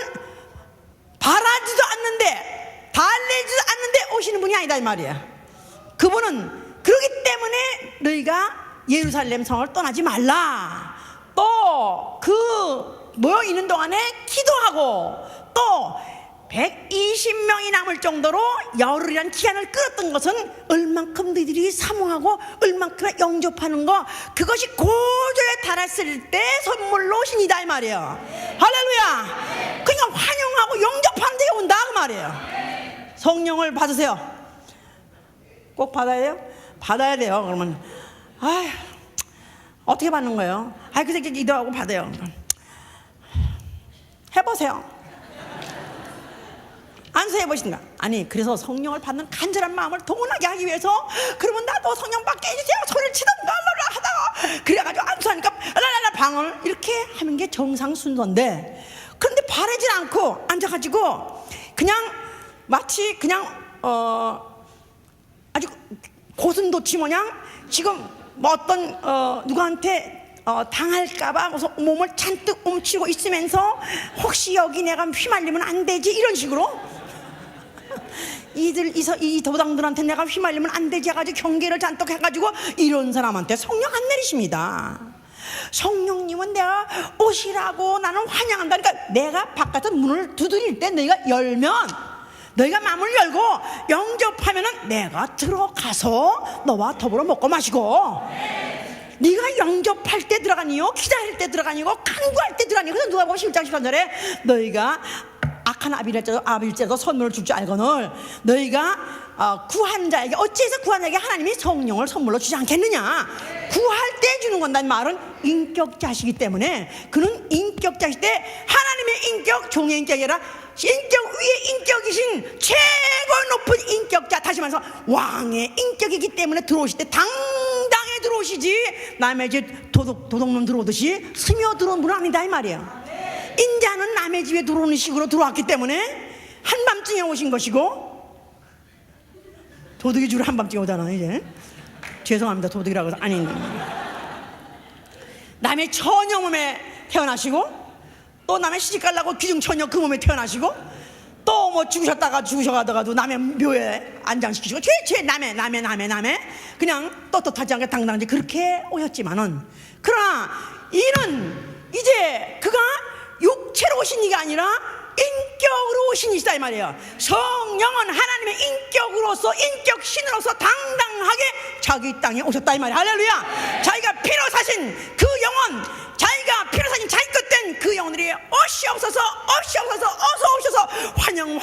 바라지도 않는데 달래지도 않는데 오시는 분이 아니다 이 말이야. 그분은 그렇기 때문에 너희가 예루살렘 성을 떠나지 말라, 또 그 모여 있는 동안에 기도하고, 또 120명이 남을 정도로 열흘이란 기한을 끌었던 것은 얼만큼 너희들이 사모하고 얼만큼 영접하는 거, 그것이 고조에 달했을 때 선물로 오신이다 이 말이에요. 할렐루야. 그러니까 환영하고 영접하는 데가 온다 그 말이에요. 성령을 받으세요. 꼭 받아야 돼요? 받아야 돼요. 그러면 아휴, 어떻게 받는 거예요? 그 새끼 기도하고 받아요. 해보세요. 안수해보신다. 아니, 그래서 성령을 받는 간절한 마음을 동원하게 하기 위해서, 그러면 나도 성령 받게 해주세요 소리를 치던가 하다가 그래가지고 안수하니까 랄랄라 방언을 이렇게 하는 게 정상 순서인데, 그런데 바라질 않고 앉아가지고 그냥 마치 그냥 아주 고슴도치 모양 지금 뭐 어떤 누구한테 당할까봐 그래서 몸을 잔뜩 움츠고 있으면서 혹시 여기 내가 휘말리면 안 되지 이런 식으로 이 도당들한테 내가 휘말리면 안 되지 해가지고 경계를 잔뜩 해가지고 이런 사람한테 성령 안 내리십니다. 성령님은 내가 오시라고 나는 환영한다. 그러니까 내가 바깥에 문을 두드릴 때 너희가 열면, 너희가 마음을 열고 영접하면은 내가 들어가서 너와 더불어 먹고 마시고, 네가 영접할 때 들어가니요, 기다릴 때 들어가니고, 간구할 때 들어가니. 그래서 누가복음 11장 13절에 너희가 악한 아비일지라도 선물을 줄 줄 알거늘 너희가 구한 자에게, 어찌해서 구한 자에게 하나님이 성령을 선물로 주지 않겠느냐. 구할 때 주는 건다는 말은 인격자시기 때문에, 그는 인격자실 때 하나님의 인격, 종의 인격이 아니라 인격 위에 인격이신 최고 높은 인격자, 다시 말해서 왕의 인격이기 때문에 들어오실 때 당당히 들어오시지, 남의 집 도둑놈 들어오듯이 스며 들어온 분은 아니다 이 말이에요. 인자는 남의 집에 들어오는 식으로 들어왔기 때문에 한밤중에 오신 것이고, 도둑이 주로 한밤중에 오잖아. 이제 죄송합니다 도둑이라고 해서. 아니, 남의 처녀 몸에 태어나시고, 또 남의 시집가려고 귀중처녀 그 몸에 태어나시고, 또 뭐 죽으셔가다가도 남의 묘에 안장시키시고, 죄 남의 그냥 떳떳하지 않게 당당하게 그렇게 오셨지만은, 그러나 이는 이제 그가 육체로 오신 이가 아니라 인격으로 오신 이시다 이 말이에요. 성령은 하나님의 인격으로서, 인격 신으로서 당당하게 자기 땅에 오셨다 이 말이에요. 할렐루야. 자기가 피로 사신 그 영혼, 자기가 피로 사신 자기 것된 그 영혼들이 어서 오셔서 환영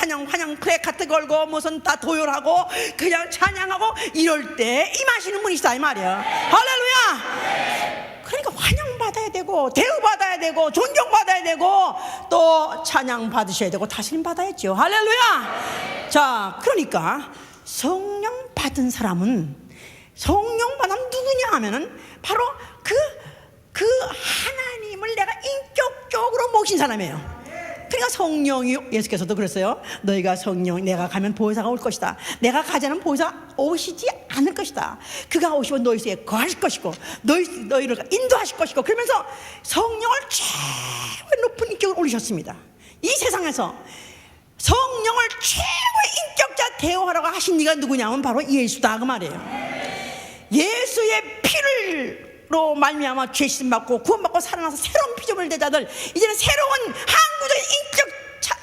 그래 카트 걸고 무슨 다 도열하고 그냥 찬양하고 이럴 때 임하시는 분이시다 이 말이에요. 할렐루야. 그러니까 환영받아야 되고, 대우받아야 되고, 존경받아야 되고, 또 찬양 받으셔야 되고, 다스림 받아야죠. 할렐루야. 자, 그러니까 성령 받은 사람은, 성령 받은 누구냐 하면은 바로 그 하나님을 내가 인격적으로 모신 사람이에요. 그러니까 성령이, 예수께서도 그랬어요. 너희가 성령, 내가 가면 보혜사가 올 것이다. 내가 가지 않으면 보혜사가 오시지 않을 것이다. 그가 오시면 너희 속에 거하실 것이고, 너희를 인도하실 것이고, 그러면서 성령을 최고의 높은 인격을 올리셨습니다. 이 세상에서 성령을 최고의 인격자 대우하라고 하신 이가 누구냐면 바로 예수다 그 말이에요. 예수의 피로 말미암아 죄심 받고 구원받고 살아나서 새로운 피조물 된 자들, 이제는 새로운 항구적인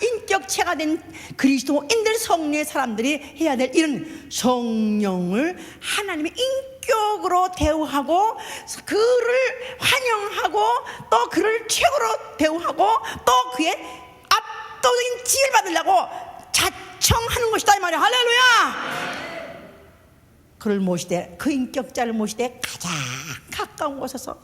인격체가 된 그리스도인들, 성령의 사람들이 해야 될 일은 성령을 하나님의 인격으로 대우하고 그를 환영하고 또 그를 최고로 대우하고 또 그의 압도적인 지혜를 받으려고 자청하는 것이다 이 말이야. 할렐루야. 그를 모시되, 그 인격자를 모시되 가장 가까운 곳에서,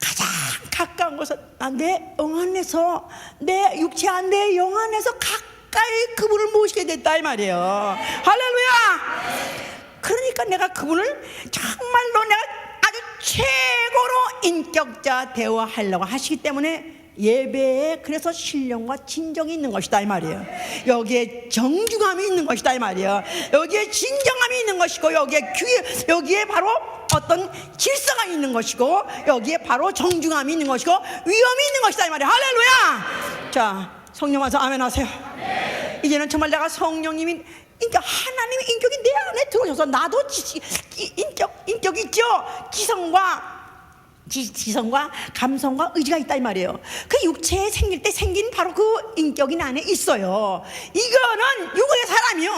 가장 가까운 곳에서, 내 영 안에서, 내 육체 안, 내 영 안에서 가까이 그분을 모시게 됐다 이 말이에요. 할렐루야. 그러니까 내가 그분을 정말로 내가 아주 최고로 인격자 대우하려고 하시기 때문에 예배에 그래서 신령과 진정이 있는 것이다 이 말이에요. 여기에 정중함이 있는 것이다 이 말이에요. 여기에 진정함이 있는 것이고, 여기에 바로 어떤 질서가 있는 것이고, 여기에 바로 정중함이 있는 것이고, 위엄이 있는 것이다 이 말이에요. 할렐루야. 자, 성령 와서 아멘 하세요. 이제는 정말 내가 성령님이, 그러니까 하나님의 인격이 내 안에 들어오셔서, 나도 인격이 있죠. 지성과 감성과 의지가 있다 이 말이에요. 그 육체에 생길 때 생긴 바로 그 인격이 내 안에 있어요. 이거는 육의 사람이요,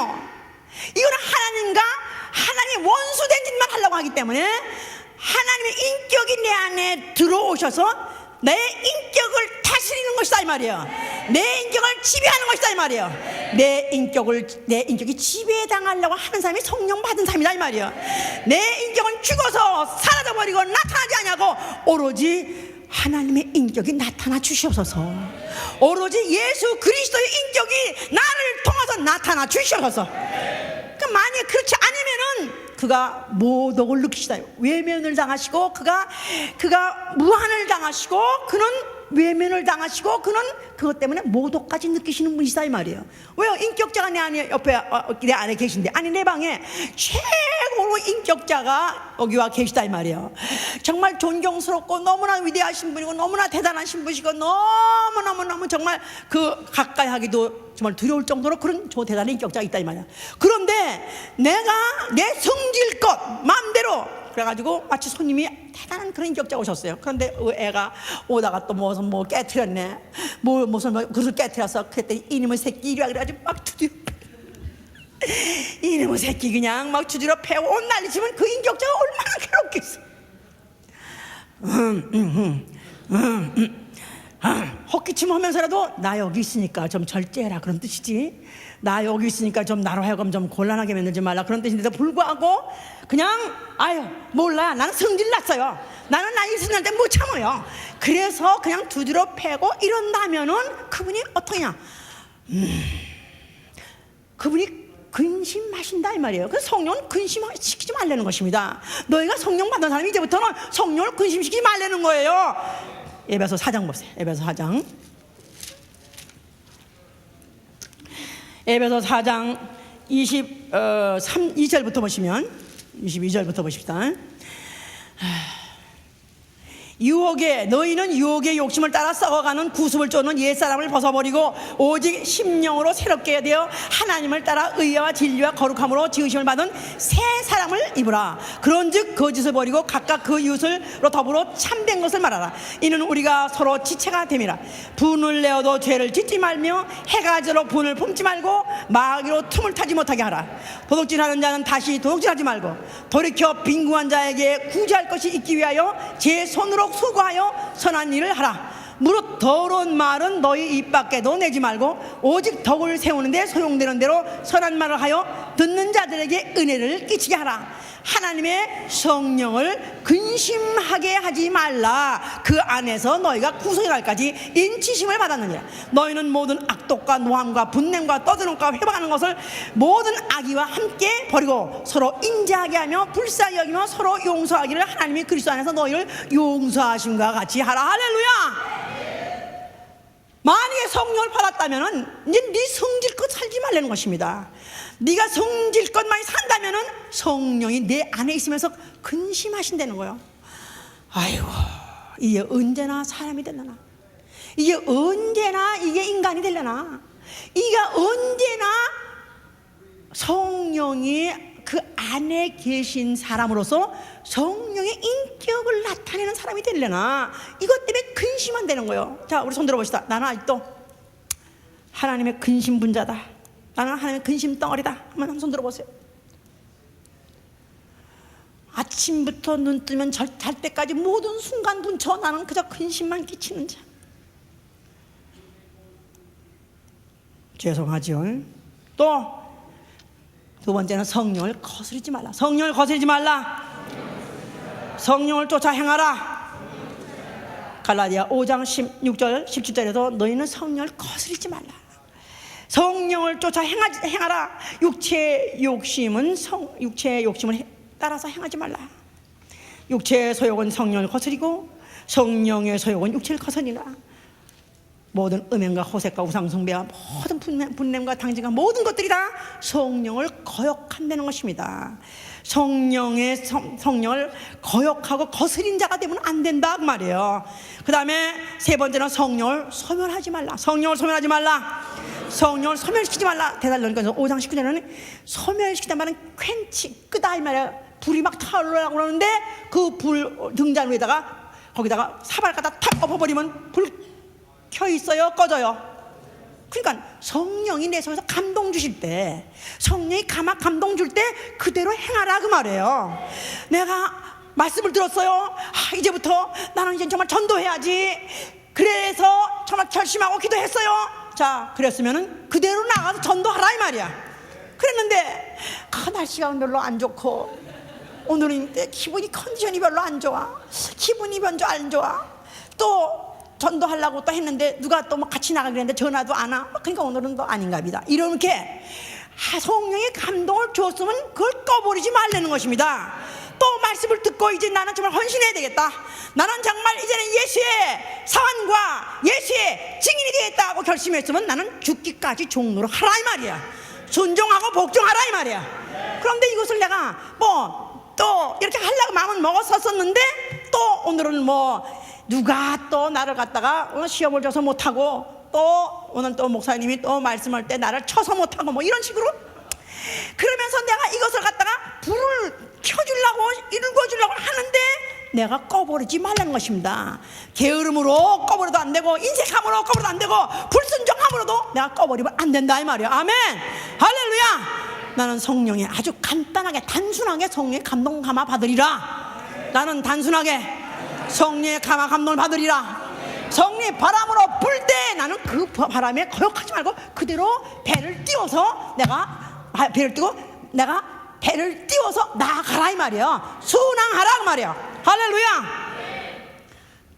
이거는 하나님과 하나님 원수된 짓만 하려고 하기 때문에 하나님의 인격이 내 안에 들어오셔서 내 인격을 다스리는 것이다 이 말이에요. 내 인격을 지배하는 것이다 이 말이에요. 내 인격이 지배당하려고 하는 사람이 성령 받은 사람이다 이 말이에요. 내 인격은 죽어서 사라져버리고 나타나지 않냐고, 오로지 하나님의 인격이 나타나 주시옵소서. 오로지 예수 그리스도의 인격이 나를 통해서 나타나 주시옵소서. 그러니까 만약 그렇지 않으면은 그가 모독을 느끼시다, 외면을 당하시고, 그가 무한을 당하시고, 그는 외면을 당하시고, 그는 그것 때문에 모독까지 느끼시는 분이시다 이 말이에요. 왜요? 인격자가 내 안에 옆에 내 안에 계신데, 아니 내 방에 최고로 인격자가 여기와 계시다 이 말이에요. 정말 존경스럽고 너무나 위대하신 분이고 너무나 대단하신 분이시고 너무 정말 그 가까이 하기도 정말 두려울 정도로 그런 저 대단한 인격자가 있다 이 말이야. 그런데 내가 내 성질껏 마음대로 그래가지고 마치 손님이 대단한 그런 인격자가 오셨어요. 그런데 애가 오다가 또 무슨 깨트렸네, 무슨 그릇을 깨트려서, 그랬더니 이놈의 새끼 이리와 그래가지고 막 두드려, 이놈의 새끼 그냥 막 두드려 패고 온 난리치면 그 인격자가 얼마나 괴롭겠어. 헛기침 하면서라도 나 여기 있으니까 좀 절제해라 그런 뜻이지, 나 여기 있으니까 좀 나로 하여금 좀 곤란하게 만들지 말라 그런 뜻인데도 불구하고 그냥 아유 몰라, 나는 성질 났어요, 나는 나 있을 때 못 참아요. 그래서 그냥 두드려 패고 이런다면은 그분이 어떠냐, 그분이 근심하신다 이 말이에요. 그래서 성령은 근심시키지 말라는 것입니다. 너희가 성령 받은 사람이 이제부터는 성령을 근심시키지 말라는 거예요. 에베소 4장 보세요. 에베소 4장. 에베소 4장 22절부터 보시면, 22절부터 보십시다. 너희는 유혹의 욕심을 따라 썩어가는 구습을 쫓는 옛사람을 벗어버리고 오직 심령으로 새롭게 되어 하나님을 따라 의와 진리와 거룩함으로 지으심을 받은 새 사람을 입으라. 그런즉 거짓을 버리고 각각 그 이웃으로 더불어 참된 것을 말하라. 이는 우리가 서로 지체가 됨이라. 분을 내어도 죄를 짓지 말며 해가 저러 분을 품지 말고 마귀로 틈을 타지 못하게 하라. 도둑질하는 자는 다시 도둑질하지 말고 돌이켜 빈궁한 자에게 구제할 것이 있기 위하여 제 손으로 수고하여 선한 일을 하라. 무릇 더러운 말은 너희 입 밖에도 내지 말고 오직 덕을 세우는 데 소용되는 대로 선한 말을 하여 듣는 자들에게 은혜를 끼치게 하라. 하나님의 성령을 근심하게 하지 말라. 그 안에서 너희가 구속의 날까지 인치심을 받았느니라. 너희는 모든 악독과 노함과 분냄과 떠드는과 회방하는 것을 모든 악의와 함께 버리고 서로 인자하게 하며 불쌍히 여기며 서로 용서하기를 하나님이 그리스도 안에서 너희를 용서하심과 같이 하라. 할렐루야. 만약에 성령을 받았다면은 이제 네 성질껏 살지 말라는 것입니다. 네가 성질껏 많이 산다면은 성령이 내 안에 있으면서 근심하신다는 거예요. 아이고, 이게 언제나 사람이 되려나? 이게 언제나 이게 인간이 되려나? 이게 언제나 성령이 그 안에 계신 사람으로서 성령의 인격을 나타내는 사람이 되려나? 이것 때문에 근심한다는 거예요. 자, 우리 손 들어봅시다. 나는 아직도 하나님의 근심 분자다. 나는 하나님의 근심 덩어리다. 한번 손 들어보세요. 아침부터 눈 뜨면 잘 때까지 모든 순간 분쳐 나는 그저 근심만 끼치는 자. 죄송하죠. 또 두 번째는 성령을 거스르지 말라. 성령을 거스르지 말라. 성령을 쫓아 행하라. 갈라디아 5장 16절 17절에도 너희는 성령을 거스르지 말라. 성령을 쫓아 행하라. 육체의 욕심을 따라서 행하지 말라. 육체의 소욕은 성령을 거스리고 성령의 소욕은 육체를 거스리라. 모든 음행과 호색과 우상숭배와 모든 분냄과 당진과 모든 것들이 다 성령을 거역한다는 것입니다. 성령을 거역하고 거스린 자가 되면 안 된다 그 말이에요. 그 다음에 세 번째는 성령을 소멸하지 말라. 성령을 소멸하지 말라. 성령을 소멸시키지 말라. 데살로니가서 5장 19절에는 소멸시키단 말은 괭치 끄다 이 말이야. 불이 막 타오르라고 그러는데 그 불 등잔 위에다가 거기다가 사발 갖다 탁 엎어버리면 불 켜 있어요? 꺼져요? 그러니까 성령이 내 속에서 감동 주실 때, 성령이 감동 줄 때 그대로 행하라 그 말이에요. 내가 말씀을 들었어요. 이제부터 나는 이제 정말 전도해야지. 그래서 정말 결심하고 기도했어요. 자, 그랬으면은 그대로 나가서 전도하라 이 말이야. 그랬는데 날씨가 별로 안 좋고 오늘은 기분이 컨디션이 별로 안 좋아. 기분이 별로 안 좋아. 또 전도하려고 또 했는데 누가 또 뭐 같이 나가기로 했는데 전화도 안 와. 그러니까 오늘은 또 아닌가 보다. 이렇게 성령의 감동을 줬으면 그걸 꺼버리지 말라는 것입니다. 또 말씀을 듣고 이제 나는 정말 헌신해야 되겠다. 나는 정말 이제는 예수의 사환과 예수의 증인이 되겠다고 결심했으면 나는 죽기까지 종로로 하라 이 말이야. 순종하고 복종하라 이 말이야. 그런데 이것을 내가 또 이렇게 하려고 마음을 먹었었는데 또 오늘은 누가 또 나를 갖다가 시험을 줘서 못하고 또 오늘 또 목사님이 또 말씀할 때 나를 쳐서 못하고 이런 식으로 그러면서 내가 이것을 갖다가 불을 켜주려고 읽어주려고 하는데 내가 꺼버리지 말라는 것입니다. 게으름으로 꺼버려도 안 되고 인색함으로 꺼버려도 안 되고 불순종함으로도 내가 꺼버리면 안 된다 이 말이야. 아멘 할렐루야. 나는 성령에 아주 간단하게 단순하게 성령의 감동 감화 받으리라. 나는 단순하게 성령의 감화 감동을 받으리라. 성령의 바람으로 불 때 나는 그 바람에 거역하지 말고 그대로 배를 띄워서 내가 배를 띄워서 나아가라 이 말이야. 순항하라 그 말이야. 할렐루야.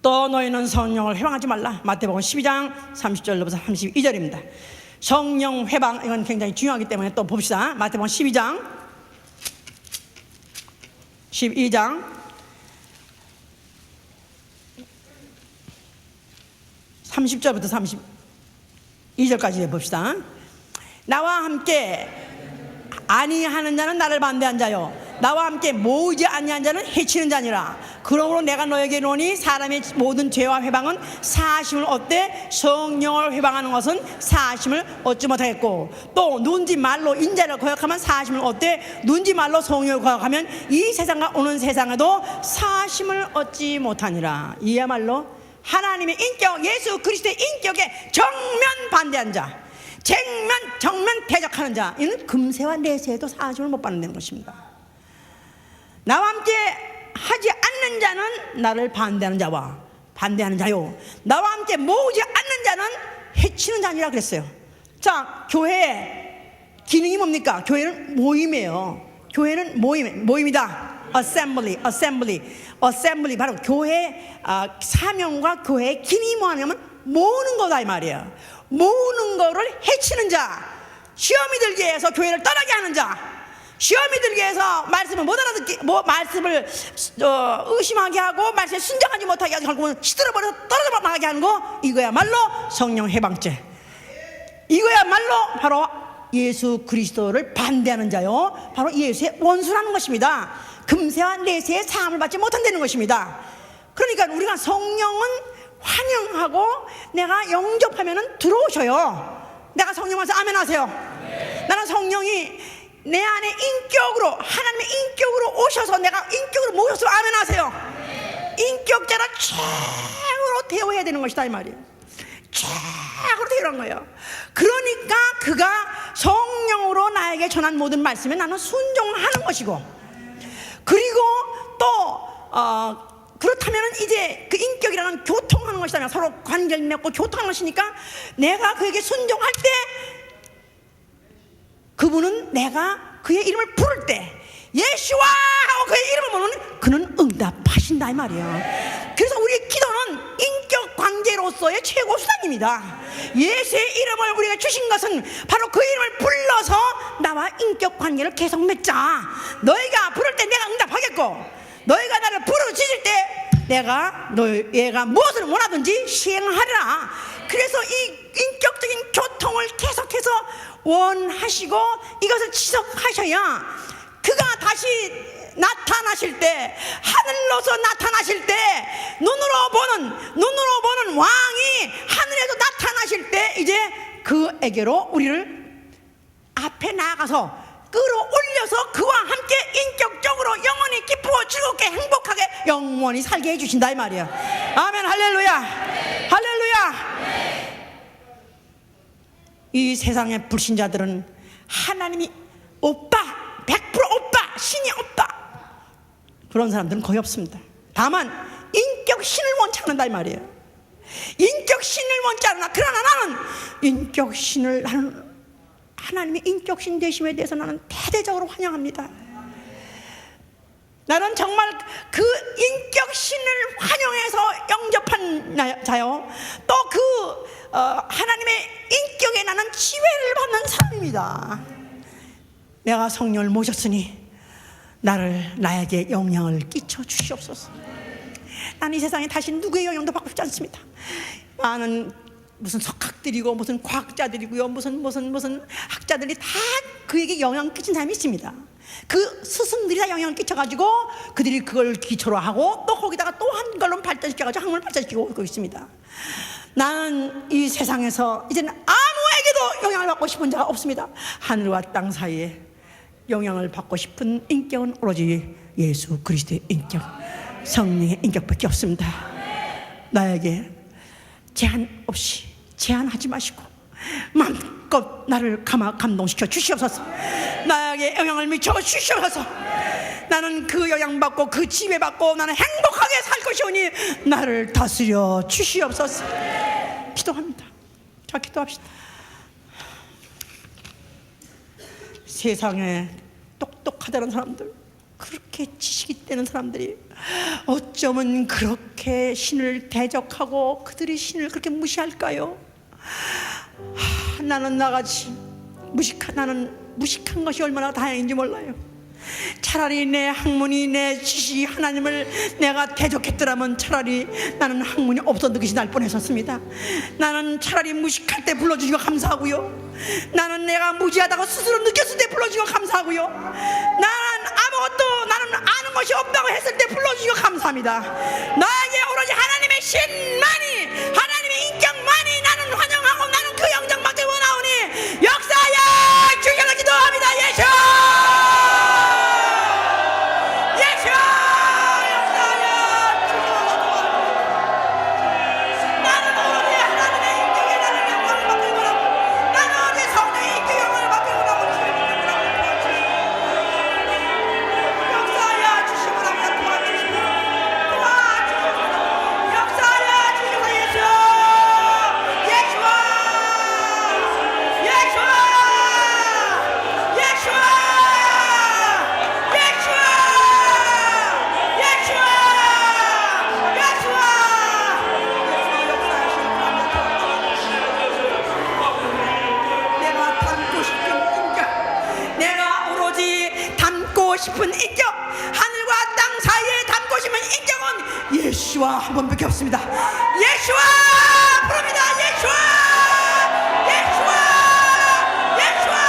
또 너희는 성령을 회방하지 말라. 마태복음 12장 30절로부터 32절입니다. 성령 회방 이건 굉장히 중요하기 때문에 또 봅시다. 마태복음 12장 30절부터 32절까지 봅시다. 나와 함께 아니하는 자는 나를 반대한 자요 나와 함께 모으지 아니한 자는 해치는 자니라. 그러므로 내가 너에게 이르노니 사람의 모든 죄와 회방은 사하심을 얻되 성령을 회방하는 것은 사하심을 얻지 못하겠고 또 누군지 말로 인자를 거역하면 사하심을 얻되 누군지 말로 성령을 거역하면 이 세상과 오는 세상에도 사하심을 얻지 못하니라. 이야말로 하나님의 인격 예수 그리스도의 인격에 정면 반대한 자 정면 대적하는 자 이는 금세와 내세에도 사하심을 못 받는 것입니다. 나와 함께 하지 않는 자는 나를 반대하는 자요 나와 함께 모으지 않는 자는 해치는 자니라 그랬어요. 자, 교회의 기능이 뭡니까? 교회는 모임이에요. 교회는 모임이다. assembly 바로 교회 사명과 교회의 기능이 뭐냐면 모으는 거다 이 말이에요. 모으는 거를 해치는 자, 시험이 들게 해서 교회를 떠나게 하는 자, 시험이 들게 해서 말씀을 못 알아듣게 말씀을 의심하게 하고 말씀에 순종하지 못하게 하고 결국은 시들어버려서 떨어져 나가게 하는 거 이거야말로 성령 해방죄. 이거야말로 바로 예수 그리스도를 반대하는 자요 바로 예수의 원수라는 것입니다. 금세와 내세의 사함을 받지 못한다는 것입니다. 그러니까 우리가 성령은 환영하고 내가 영접하면 들어오셔요. 내가 성령 와서 아멘 하세요. 나는 성령이 내 안에 인격으로 하나님의 인격으로 오셔서 내가 인격으로 모셔서 아멘 하세요. 인격자라 최고로 대우해야 되는 것이다 이 말이에요. 최고로 대우한 거예요. 그러니까 그가 성령으로 나에게 전한 모든 말씀에 나는 순종하는 것이고 그리고 그렇다면 이제 그 인격이라는 교통하는 것이라면 서로 관계를 맺고 교통하는 것이니까 내가 그에게 순종할 때 그분은 내가 그의 이름을 부를 때 예수와 하고 그의 이름을 부르면 그는 응답하신다 이 말이에요. 그래서 우리의 기도는 인격 관계로서의 최고 수단입니다. 예수의 이름을 우리가 주신 것은 바로 그 이름을 불러서 나와 인격 관계를 계속 맺자. 너희가 부를 때 내가 응답하겠고 너희가 나를 부르짖을 때 내가 너희가 무엇을 원하든지 시행하리라. 그래서 이 인격적인 교통을 계속해서 원하시고 이것을 지속하셔야 그가 다시 나타나실 때, 하늘로서 나타나실 때 눈으로 보는 왕이 하늘에서 나타나실 때 이제 그에게로 우리를 앞에 나가서 끌어올려서 그와 함께 인격적으로 영원히 기쁘고 즐겁게 행복하게 영원히 살게 해주신다 이 말이야. 아멘. 할렐루야. 할렐루야. 이 세상의 불신자들은 하나님이 오빠 100% 오빠 신이 없다 그런 사람들은 거의 없습니다. 다만 인격 신을 원치 않는다 이 말이에요. 인격 신을 원치 않으나 그러나 나는 인격 신을 하나님의 인격신 되심에 대해서 나는 대대적으로 환영합니다. 나는 정말 그 인격신을 환영해서 영접한 자요. 또 그 하나님의 인격에 나는 지혜를 받는 사람입니다. 내가 성령을 모셨으니 나에게 영향을 끼쳐 주시옵소서. 나는 이 세상에 다시 누구의 영향도 받고 싶지 않습니다. 많은 무슨 석학들이고 무슨 과학자들이고요 무슨 학자들이 다 그에게 영향을 끼친 사람이 있습니다. 그 스승들이 다 영향을 끼쳐가지고 그들이 그걸 기초로 하고 또 거기다가 또 한 걸로 발전시켜가지고 학문을 발전시키고 있습니다. 나는 이 세상에서 이제는 아무에게도 영향을 받고 싶은 자가 없습니다. 하늘과 땅 사이에 영향을 받고 싶은 인격은 오로지 예수 그리스도의 인격, 성령의 인격밖에 없습니다. 나에게 제한 없이 제한하지 마시고 마음껏 나를 감동시켜 주시옵소서. 나에게 영향을 미쳐 주시옵소서. 나는 그 영향받고 그 지배받고 나는 행복하게 살 것이오니 나를 다스려 주시옵소서. 기도합니다. 자, 기도합시다. 세상에 똑똑하다는 사람들, 그렇게 지식이 있다는 사람들이 어쩌면 그렇게 신을 대적하고 그들이 신을 그렇게 무시할까요? 나는 나같이 나는 무식한 것이 얼마나 다행인지 몰라요. 차라리 내 학문이 내 지식이 하나님을 내가 대적했더라면 차라리 나는 학문이 없었던 것이 날 뻔했었습니다. 나는 차라리 무식할 때 불러주시고 감사하고요. 나는 내가 무지하다고 스스로 느꼈을 때 불러주시고 감사하고요. 나는 아는 것이 없다고 했을 때 불러주시고 감사합니다. 나에게 오로지 하나님의 신만이, 하나님의 인격만이 나는 환영하고 나는 그 영광밖에 원하오니 역사하여 주셔서 기도합니다. 예수! 싶은 인격, 하늘과 땅 사이에 담고 싶은 인격은 예수와 한 번밖에 없습니다. 예수와 부릅니다. 예수와, 예수와, 예수와,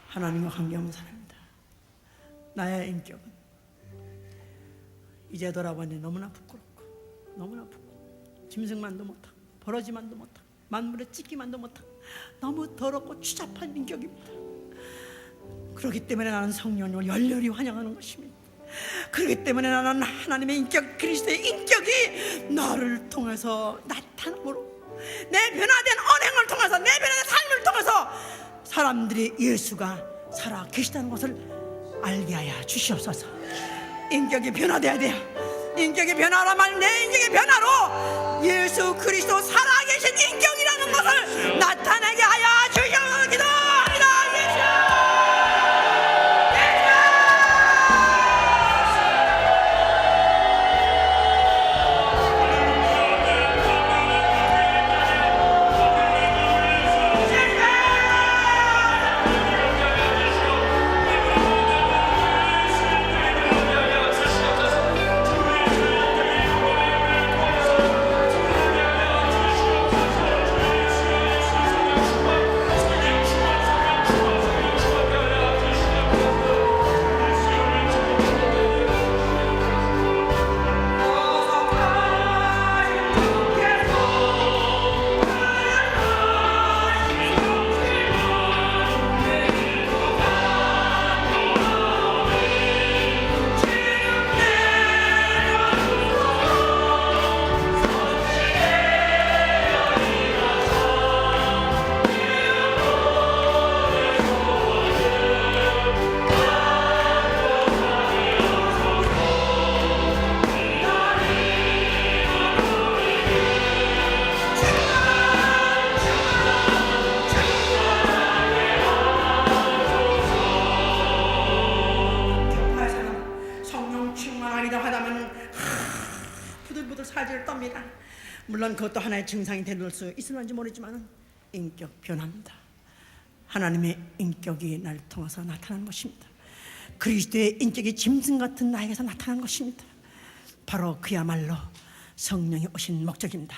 하나님과 관계없는 사람입니다. 나의 인격은 이제 돌아보니 너무나 부끄럽고 너무나 부끄럽고 짐승만도 못하고 버러지만도 못하고 만물에 찢기만도 못하고 너무 더럽고 추잡한 인격입니다. 그렇기 때문에 나는 성령님을 열렬히 환영하는 것입니다. 그렇기 때문에 나는 하나님의 인격, 그리스도의 인격이 나를 통해서 나타남으로 내 변화된 언행을 통해서 내 변화된 삶을 통해서 사람들이 예수가 살아 계시다는 것을 알게 하여 주시옵소서. 인격이 변화돼야 돼요. 인격이 변화라면 내 인격의 변화로 예수 그리스도 살아계신 인격이라는 것을 나타내게 하여 주시옵소서. 기도합니다. 부들부들 살지를 떱니다. 물론 그것도 하나의 증상이 될 수 있을지 모르지만 인격 변화입니다. 하나님의 인격이 날 통해서 나타나는 것입니다. 그리스도의 인격이 짐승 같은 나에게서 나타나는 것입니다. 바로 그야말로 성령이 오신 목적입니다.